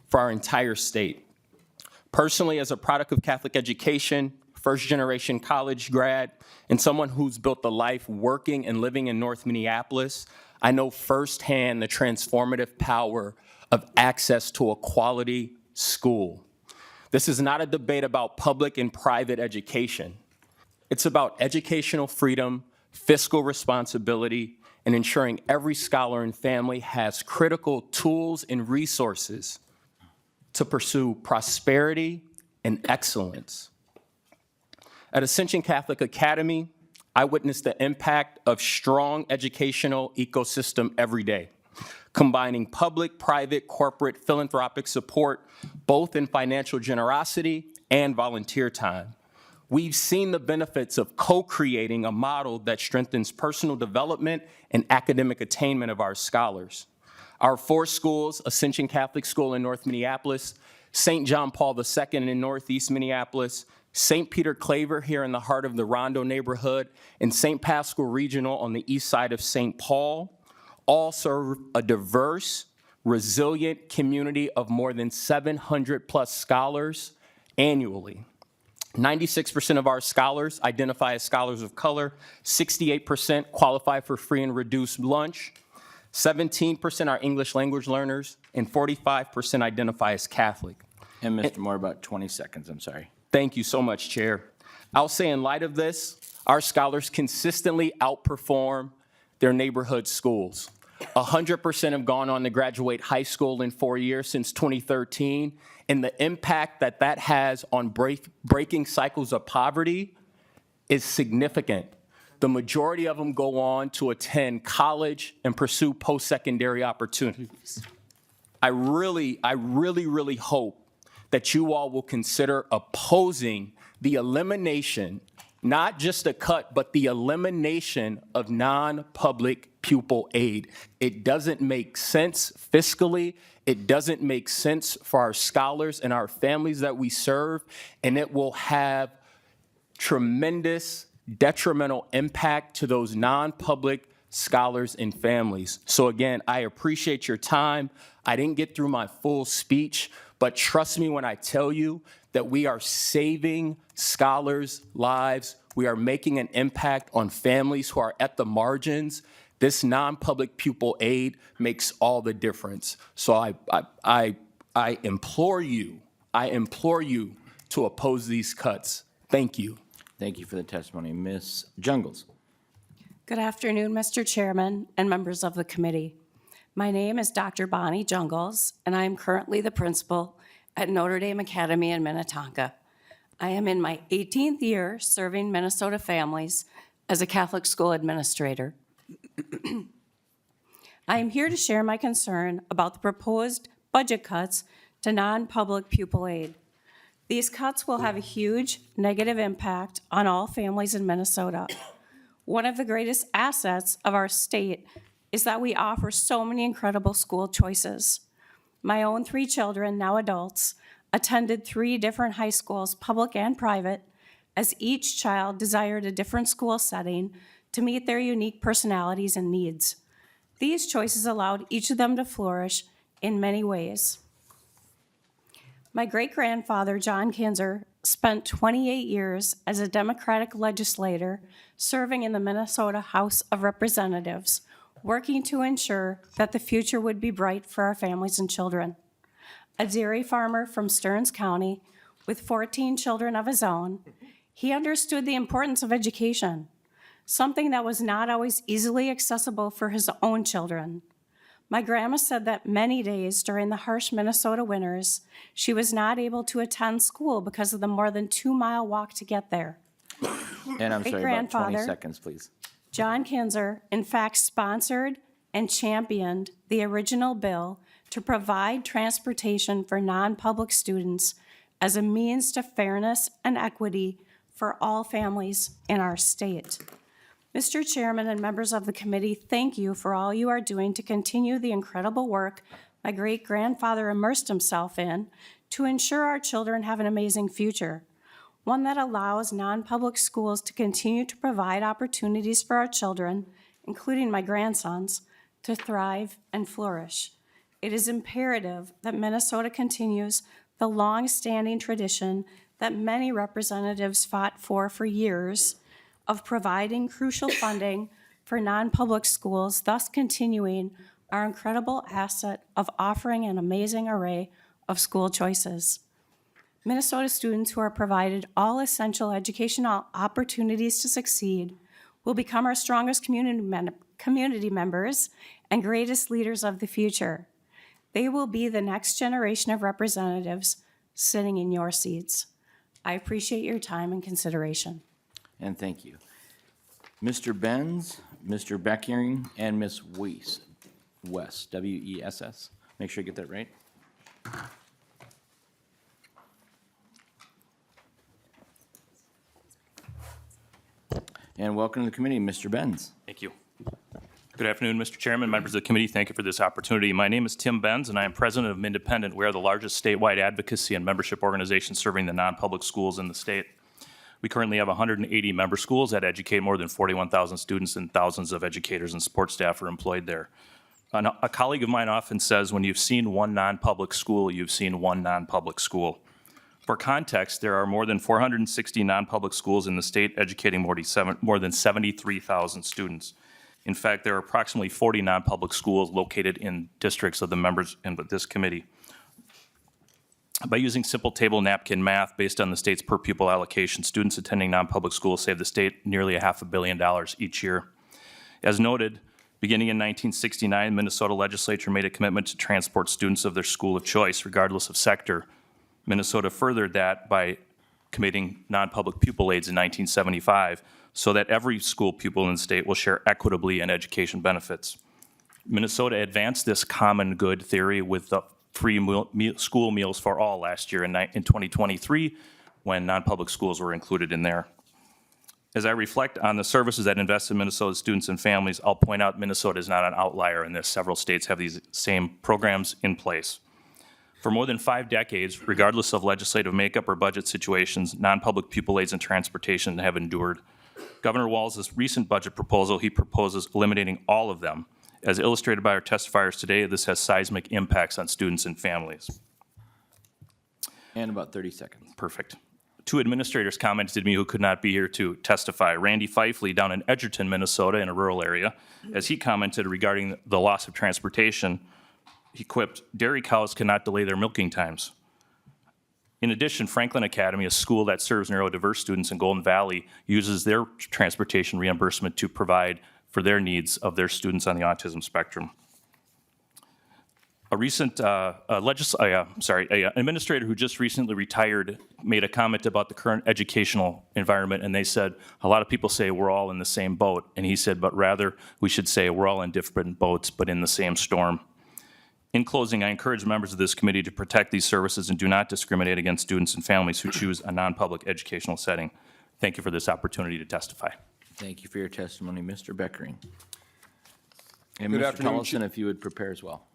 for our entire state. Personally, as a product of Catholic education, first-generation college grad, and someone who's built a life working and living in North Minneapolis, I know firsthand the transformative power of access to a quality school. This is not a debate about public and private education. It's about educational freedom, fiscal responsibility, and ensuring every scholar and family has critical tools and resources to pursue prosperity and excellence. At Ascension Catholic Academy, I witnessed the impact of strong educational ecosystem every day, combining public, private, corporate, philanthropic support, both in financial generosity and volunteer time. We've seen the benefits of co-creating a model that strengthens personal development and academic attainment of our scholars. Our 4 schools, Ascension Catholic School in North Minneapolis, St. John Paul II in Northeast Minneapolis, St. Peter Claver here in the heart of the Rondo neighborhood, and St. Pascal Regional on the east side of St. Paul, all serve a diverse, resilient community of more than 700 plus scholars annually. 96% of our scholars identify as scholars of color, 68% qualify for free and reduced lunch, 17% are English language learners, and 45% identify as Catholic. And Mr. Moore, about 20 seconds, I'm sorry. Thank you so much, Chair. I'll say in light of this, our scholars consistently outperform their neighborhood schools. 100% have gone on to graduate high school in 4 years since 2013, and the impact that that has on breaking cycles of poverty is significant. The majority of them go on to attend college and pursue post-secondary opportunities. I really hope that you all will consider opposing the elimination, not just a cut, but the elimination of non-public pupil aid. It doesn't make sense fiscally. It doesn't make sense for our scholars and our families that we serve, and it will have tremendous detrimental impact to those non-public scholars and families. So again, I appreciate your time. I didn't get through my full speech, but trust me when I tell you that we are saving scholars' lives. We are making an impact on families who are at the margins. This non-public pupil aid makes all the difference. So I implore you to oppose these cuts. Thank you. Thank you for the testimony. Ms. Jungles. Good afternoon, Mr. Chairman and members of the committee. My name is Dr. Bonnie Jungles, and I am currently the principal at Notre Dame Academy in Minnetonka. I am in my 18th year serving Minnesota families as a Catholic school administrator. I am here to share my concern about the proposed budget cuts to non-public pupil aid. These cuts will have a huge negative impact on all families in Minnesota. One of the greatest assets of our state is that we offer so many incredible school choices. My own 3 children, now adults, attended 3 different high schools, public and private, as each child desired a different school setting to meet their unique personalities and needs. These choices allowed each of them to flourish in many ways. My great-grandfather, John Kinzer, spent 28 years as a Democratic legislator serving in the Minnesota House of Representatives, working to ensure that the future would be bright for our families and children. A dairy farmer from Stearns County with 14 children of his own, he understood the importance of education, something that was not always easily accessible for his own children. My grandma said that many days during the harsh Minnesota winters, she was not able to attend school because of the more than 2-mile walk to get there. And I'm sorry, about 20 seconds, please. John Kinzer, in fact, sponsored and championed the original bill to provide transportation for non-public students as a means to fairness and equity for all families in our state. Mr. Chairman and members of the committee, thank you for all you are doing to continue the incredible work my great-grandfather immersed himself in to ensure our children have an amazing future, one that allows non-public schools to continue to provide opportunities for our children, including my grandsons, to thrive and flourish. It is imperative that Minnesota continues the long-standing tradition that many representatives fought for years of providing crucial funding for non-public schools, thus continuing our incredible asset of offering an amazing array of school choices. Minnesota students who are provided all essential educational opportunities to succeed will become our strongest community members and greatest leaders of the future. They will be the next generation of representatives sitting in your seats. I appreciate your time and consideration. And thank you. Mr. Benz, Mr. Beckering, and Ms. West, W-E-S-S. Make sure you get that right. And welcome to the committee, Mr. Benz. Thank you. Good afternoon, Mr. Chairman, members of the committee. Thank you for this opportunity. My name is Tim Benz, and I am president of Independent. We are the largest statewide advocacy and membership organization serving the non-public schools in the state. We currently have 180 member schools that educate more than 41,000 students, and thousands of educators and support staff are employed there. A colleague of mine often says, when you've seen one non-public school, you've seen one non-public school. For context, there are more than 460 non-public schools in the state educating more than 73,000 students. In fact, there are approximately 40 non-public schools located in districts of the members in this committee. By using simple table napkin math based on the state's per pupil allocation, students attending non-public schools save the state nearly $500 million each year. As noted, beginning in 1969, the Minnesota legislature made a commitment to transport students of their school of choice, regardless of sector. Minnesota furthered that by committing non-public pupil aids in 1975, so that every school pupil in the state will share equitably in education benefits. Minnesota advanced this common good theory with the free school meals for all last year in 2023, when non-public schools were included in there. As I reflect on the services that invest in Minnesota's students and families, I'll point out Minnesota is not an outlier in this. Several states have these same programs in place. For more than 5 decades, regardless of legislative makeup or budget situations, non-public pupil aids and transportation have endured. Governor Walz's recent budget proposal, he proposes eliminating all of them. As illustrated by our testifiers today, this has seismic impacts on students and families. And about 30 seconds. Perfect. 2 administrators commented to me who could not be here to testify. Randy Fifley down in Edgerton, Minnesota, in a rural area, as he commented regarding the loss of transportation, he quipped, "Dairy cows cannot delay their milking times." In addition, Franklin Academy, a school that serves neurodiverse students in Golden Valley, uses their transportation reimbursement to provide for their needs of their students on the autism spectrum. A recent administrator who just recently retired made a comment about the current educational environment, and they said, a lot of people say we're all in the same boat, and he said, but rather we should say we're all in different boats, but in the same storm. In closing, I encourage members of this committee to protect these services and do not discriminate against students and families who choose a non-public educational setting. Thank you for this opportunity to testify. Thank you for your testimony, Mr. Beckering. And Good Mr. afternoon, Tollison, if you would prepare as well.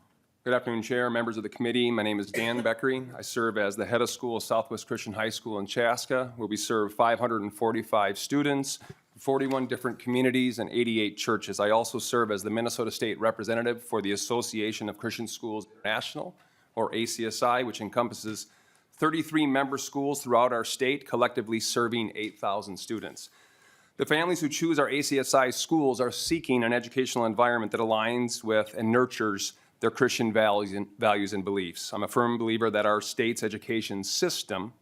Good afternoon, Chair, members of the committee. My name is Dan Beckering. I serve as the head of school of Southwest Christian High School in Chaska, where we serve 545 students, 41 different communities, and 88 churches. I also serve as the Minnesota State Representative for the Association of Christian Schools International, or ACSI, which encompasses 33 member schools throughout our state, collectively serving 8,000 students. The families who choose our ACSI schools are seeking an educational environment that aligns with and nurtures their Christian values and beliefs. I'm a firm believer that our state's education system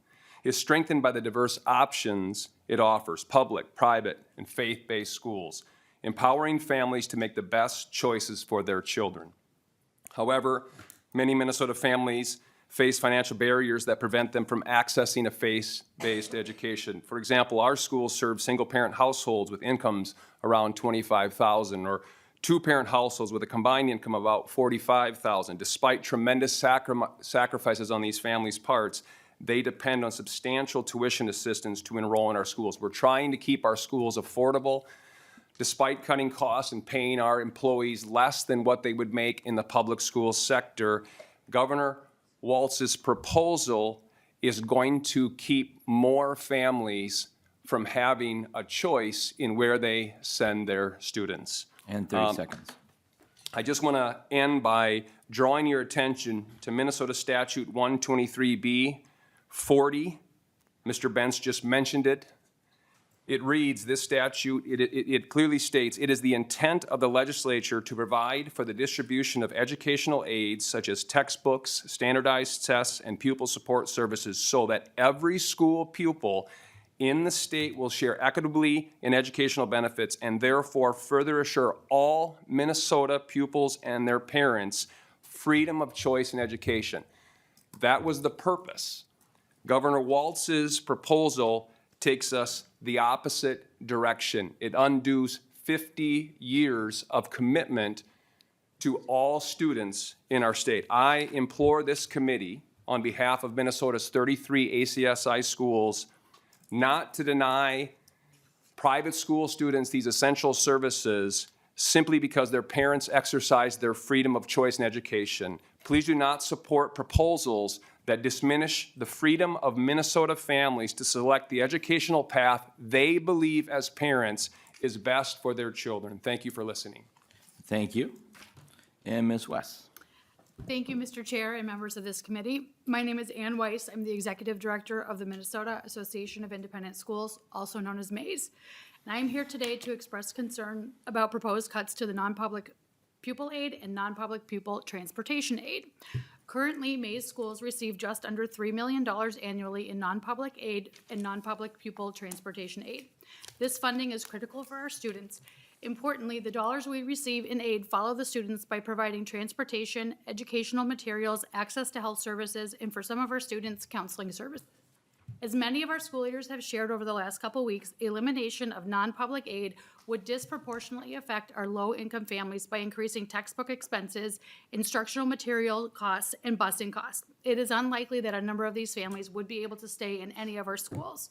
is strengthened by the diverse options it offers, public, private, and faith-based schools, empowering families to make the best choices for their children. However, many Minnesota families face financial barriers that prevent them from accessing a faith-based education. For example, our schools serve single-parent households with incomes around $25,000, or two-parent households with a combined income of about $45,000. Despite tremendous sacrifices on these families' parts, they depend on substantial tuition assistance to enroll in our schools. We're trying to keep our schools affordable, despite cutting costs and paying our employees less than what they would make in the public school sector. Governor Walz's proposal is going to keep more families from having a choice in where they send their students. And 30 seconds. I just want to end by drawing your attention to Minnesota Statute 123B 40. Mr. Benz just mentioned it. It reads, this statute, it clearly states, it is the intent of the legislature to provide for the distribution of educational aids such as textbooks, standardized tests, and pupil support services so that every school pupil in the state will share equitably in educational benefits and therefore further assure all Minnesota pupils and their parents freedom of choice in education. That was the purpose. Governor Walz's proposal takes us the opposite direction. It undoes 50 years of commitment to all students in our state. I implore this committee on behalf of Minnesota's 33 ACSI schools not to deny private school students these essential services simply because their parents exercise their freedom of choice in education. Please do not support proposals that diminish the freedom of Minnesota families to select the educational path they believe as parents is best for their children. Thank you for listening. Thank you. And Ms. West. Thank you, Mr. Chair and members of this committee. My name is Ann Weiss. I'm the Executive Director of the Minnesota Association of Independent Schools, also known as MAISE. And I am here today to express concern about proposed cuts to the non-public pupil aid and non-public pupil transportation aid. Currently, MAISE schools receive just under $3 million annually in non-public aid and non-public pupil transportation aid. This funding is critical for our students. Importantly, the dollars we receive in aid follow the students by providing transportation, educational materials, access to health services, and for some of our students, counseling services. As many of our school leaders have shared over the last couple weeks, elimination of non-public aid would disproportionately affect our low-income families by increasing textbook expenses, instructional material costs, and busing costs. It is unlikely that a number of these families would be able to stay in any of our schools.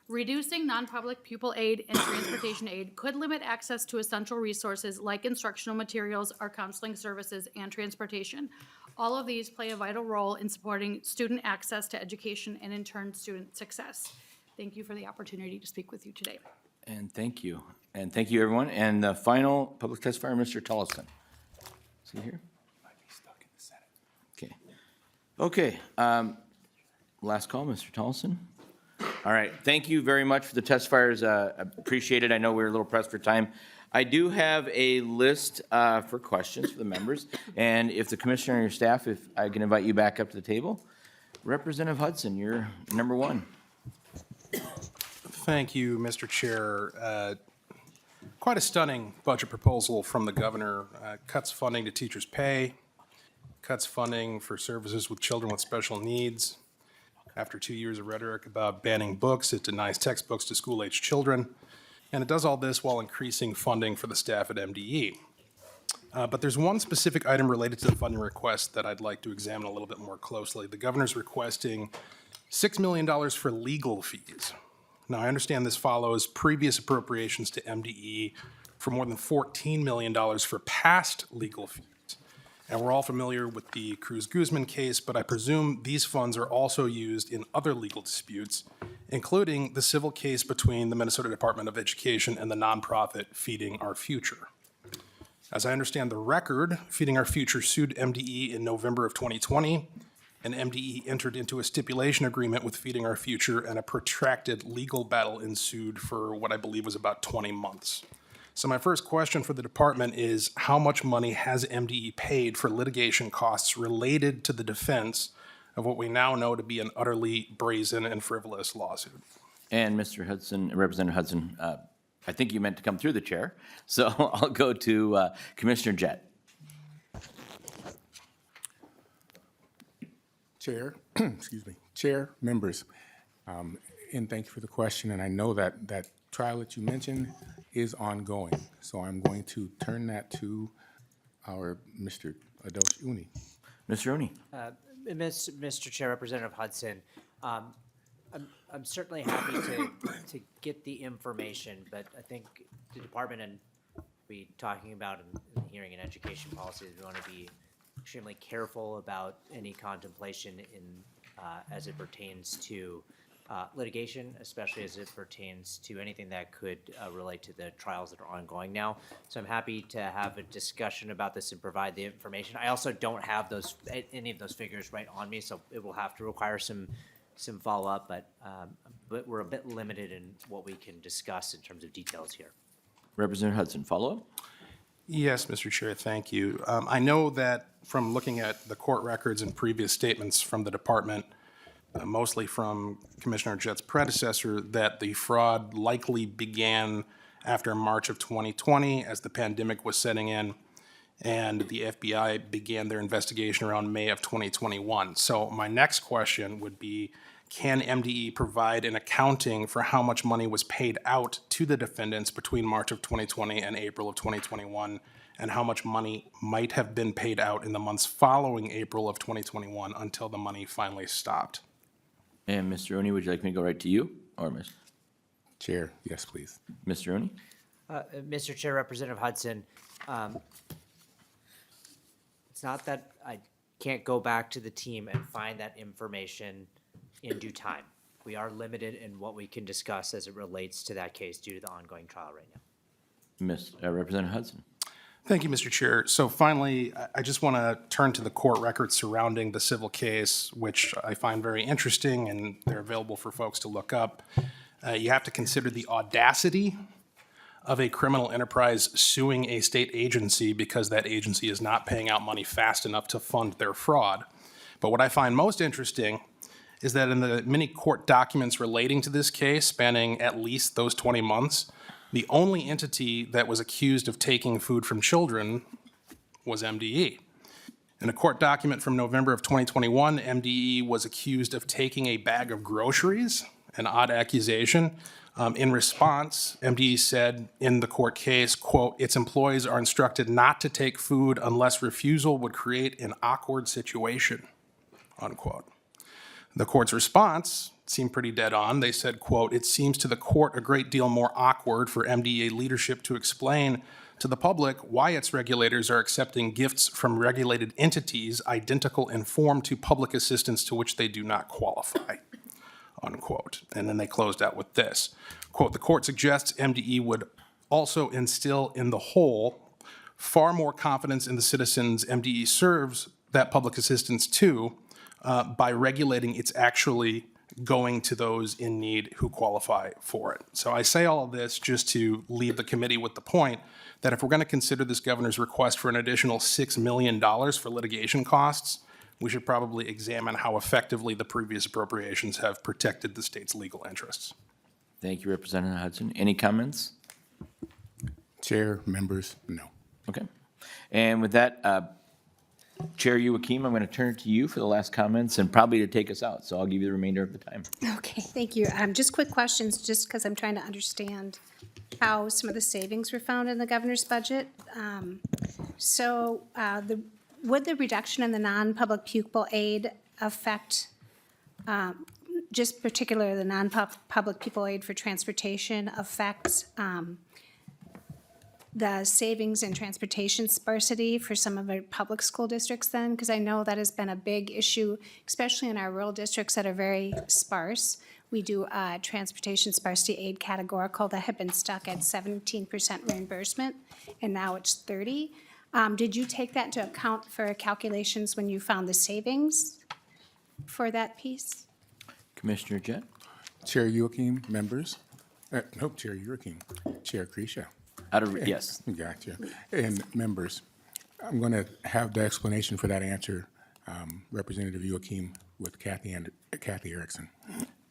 Reducing non-public pupil aid and transportation aid could limit access to essential resources like instructional materials, our counseling services, and transportation. All of these play a vital role in supporting student access to education and in turn student success. Thank you for the opportunity to speak with you today. And thank you. And thank you, everyone. And the final public testifier, Mr. Tellison. Is he here? Okay. Okay. Last call, Mr. Tellison. All right. Thank you very much for the testifiers. Appreciate it. I know we're a little pressed for time. I do have a list for questions for the members. And if the commissioner and your staff, if I can invite you back up to the table. Representative Hudson, you're number one. Thank you, Mr. Chair. Quite a stunning budget proposal from the governor. Cuts funding to teachers' pay, cuts funding for services with children with special needs. After 2 years of rhetoric about banning books, it denies textbooks to school-age children. And it does all this while increasing funding for the staff at MDE. But there's one specific item related to the funding request that I'd like to examine a little bit more closely. The governor's requesting $6 million for legal fees. Now, I understand this follows previous appropriations to MDE for more than $14 million for past legal fees. And we're all familiar with the Cruz-Guzman case, but I presume these funds are also used in other legal disputes, including the civil case between the Minnesota Department of Education and the nonprofit Feeding Our Future. As I understand the record, Feeding Our Future sued MDE in November of 2020, and MDE entered into a stipulation agreement with Feeding Our Future, and a protracted legal battle ensued for what I believe was about 20 months. So my first question for the department is, how much money has MDE paid for litigation costs related to the defense of what we now know to be an utterly brazen and frivolous lawsuit? And Mr. Hudson, Representative Hudson, I think you meant to come through the chair, so I'll go to Commissioner Jett. Chair, excuse me, Chair, members, and thank you for the question. And I know that that trial that you mentioned is ongoing. So I'm going to turn that to our Mr. Adosh Uni. Mr. Rooney. Mr. Chair, Representative Hudson, I'm certainly happy to get the information, but I think the department and we talking about in the hearing and education policies, we want to be extremely careful about any contemplation in as it pertains to litigation, especially as it pertains to anything that could relate to the trials that are ongoing now. So I'm happy to have a discussion about this and provide the information. I also don't have any of those figures right on me, so it will have to require some follow-up, but we're a bit limited in what we can discuss in terms of details here. Representative Hudson, follow-up? Yes, Mr. Chair, thank you. I know that from looking at the court records and previous statements from the department, mostly from Commissioner Jett's predecessor, that the fraud likely began after March of 2020 as the pandemic was setting in, and the FBI began their investigation around May of 2021. So my next question would be, can MDE provide an accounting for how much money was paid out to the defendants between March of 2020 and April of 2021, and how much money might have been paid out in the months following April of 2021 until the money finally stopped? And Mr. Rooney, would you like me to go right to you, or Ms.? Chair, yes, please. Mr. Rooney? Mr. Chair, Representative Hudson, it's not that I can't go back to the team and find that information in due time. We are limited in what we can discuss as it relates to that case due to the ongoing trial right now. Representative Hudson. Thank you, Mr. Chair. So finally, I just want to turn to the court records surrounding the civil case, which I find very interesting, and they're available for folks to look up. You have to consider the audacity of a criminal enterprise suing a state agency because that agency is not paying out money fast enough to fund their fraud. But what I find most interesting is that in the many court documents relating to this case, spanning at least those 20 months, the only entity that was accused of taking food from children was MDE. In a court document from November of 2021, MDE was accused of taking a bag of groceries, an odd accusation. In response, MDE said in the court case, quote, its employees are instructed not to take food unless refusal would create an awkward situation, unquote. The court's response seemed pretty dead on. They said, quote, it seems to the court a great deal more awkward for MDA leadership to explain to the public why its regulators are accepting gifts from regulated entities identical in form to public assistance to which they do not qualify, unquote. And then they closed out with this, quote, the court suggests MDE would also instill in the whole far more confidence in the citizens MDE serves that public assistance to by regulating it's actually going to those in need who qualify for it. So I say all of this just to leave the committee with the point that if we're going to consider this governor's request for an additional $6 million for litigation costs, we should probably examine how effectively the previous appropriations have protected the state's legal interests. Thank you, Representative Hudson. Any comments? Chair, members, no. Okay. And with that, Chair Joachim, I'm going to turn it to you for the last comments and probably to take us out. So I'll give you the remainder of the time. Okay, thank you. Just quick questions, just because I'm trying to understand how some of the savings were found in the governor's budget. Would the reduction in the non-public pupil aid affect just particularly the non-public pupil aid for transportation affects the savings in transportation sparsity for some of our public school districts then? Because I know that has been a big issue, especially in our rural districts that are very sparse. We do a transportation sparsity aid categorical that had been stuck at 17% reimbursement, and now it's 30%. Did you take that into account for calculations when you found the savings for that piece? Commissioner Jett? Chair Joachim, members. No, Chair Joachim. Chair Kresha. Yes. Gotcha. And members, I'm going to have the explanation for that answer, Representative Joachim, with Kathy Erickson.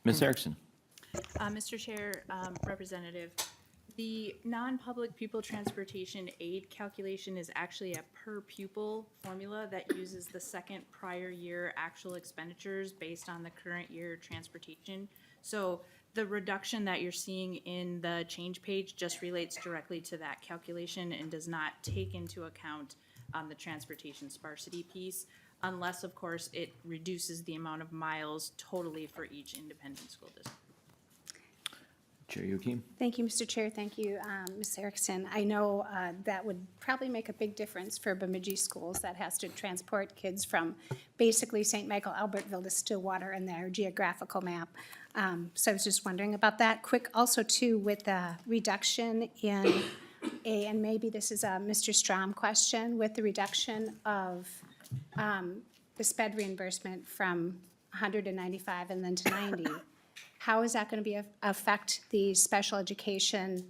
Ms. Erickson. Mr. Chair, Representative, The non-public pupil transportation aid calculation is actually a per pupil formula that uses the second prior year actual expenditures based on the current year transportation. So the reduction that you're seeing in the change page just relates directly to that calculation and does not take into account the transportation sparsity piece, unless, of course, it reduces the amount of miles totally for each independent school district. Chair Joachim? Thank you, Mr. Chair. Thank you, Ms. Erickson. I know that would probably make a big difference for Bemidji schools that has to transport kids from basically St. Michael, Albertville to Stillwater in their geographical map. So I was just wondering about that. Quick also too, with the reduction in and maybe this is a Mr. Strom question, with the reduction of the sped reimbursement from 100 to 95 and then to 90. How is that going to affect the special education,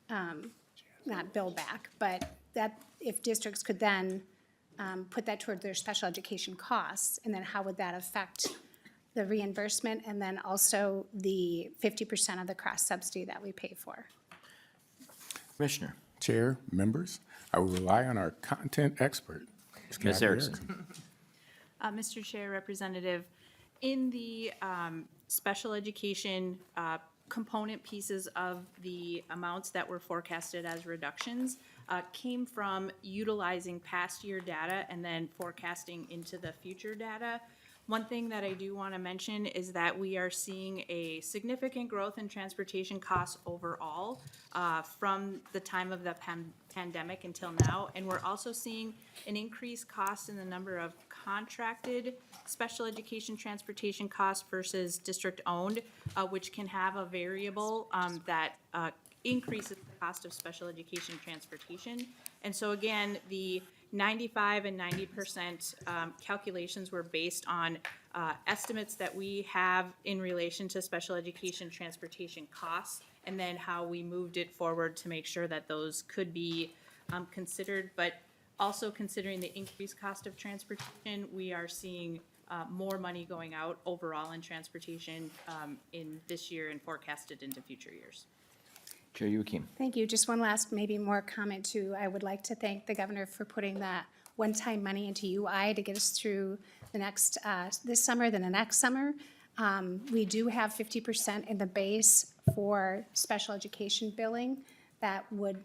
not build back, but that if districts could then put that toward their special education costs, and then how would that affect the reimbursement and then also the 50% of the cross subsidy that we pay for? Commissioner? Chair, members, I will rely on our content expert. Ms. Erickson. Mr. Chair, Representative, in the special education component pieces of the amounts that were forecasted as reductions came from utilizing past year data and then forecasting into the future data. One thing that I do want to mention is that we are seeing a significant growth in transportation costs overall from the time of the pandemic until now. And we're also seeing an increased cost in the number of contracted special education transportation costs versus district-owned, which can have a variable that increases the cost of special education transportation. And so again, the 95 and 90% calculations were based on estimates that we have in relation to special education transportation costs, and then how we moved it forward to make sure that those could be considered. But also considering the increased cost of transportation, we are seeing more money going out overall in transportation in this year and forecasted into future years. Chair Joachim? Thank you. Just one last, maybe more comment too. I would like to thank the governor for putting that one-time money into UI to get us through the next, this summer, then the next summer. We do have 50% in the base for special education billing that would,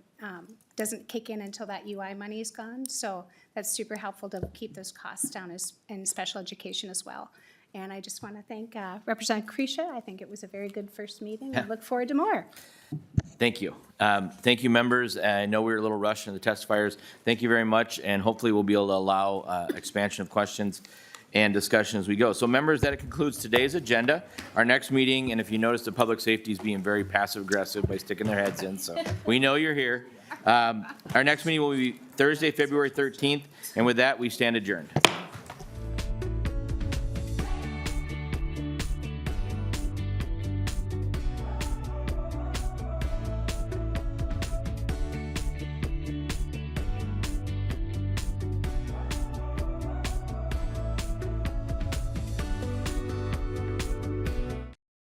doesn't kick in until that UI money is gone. So that's super helpful to keep those costs down in special education as well. And I just want to thank Representative Cretia. I think it was a very good first meeting. I look forward to more. Thank you. Thank you, members. I know we were a little rushed in the testifiers. Thank you very much, and hopefully we'll be able to allow expansion of questions and discussion as we go. So members, that concludes today's agenda. Our next meeting, and if you notice, the public safety is being very passive-aggressive by sticking their heads in, so we know you're here. Our next meeting will be Thursday, February 13th, and with that, we stand adjourned.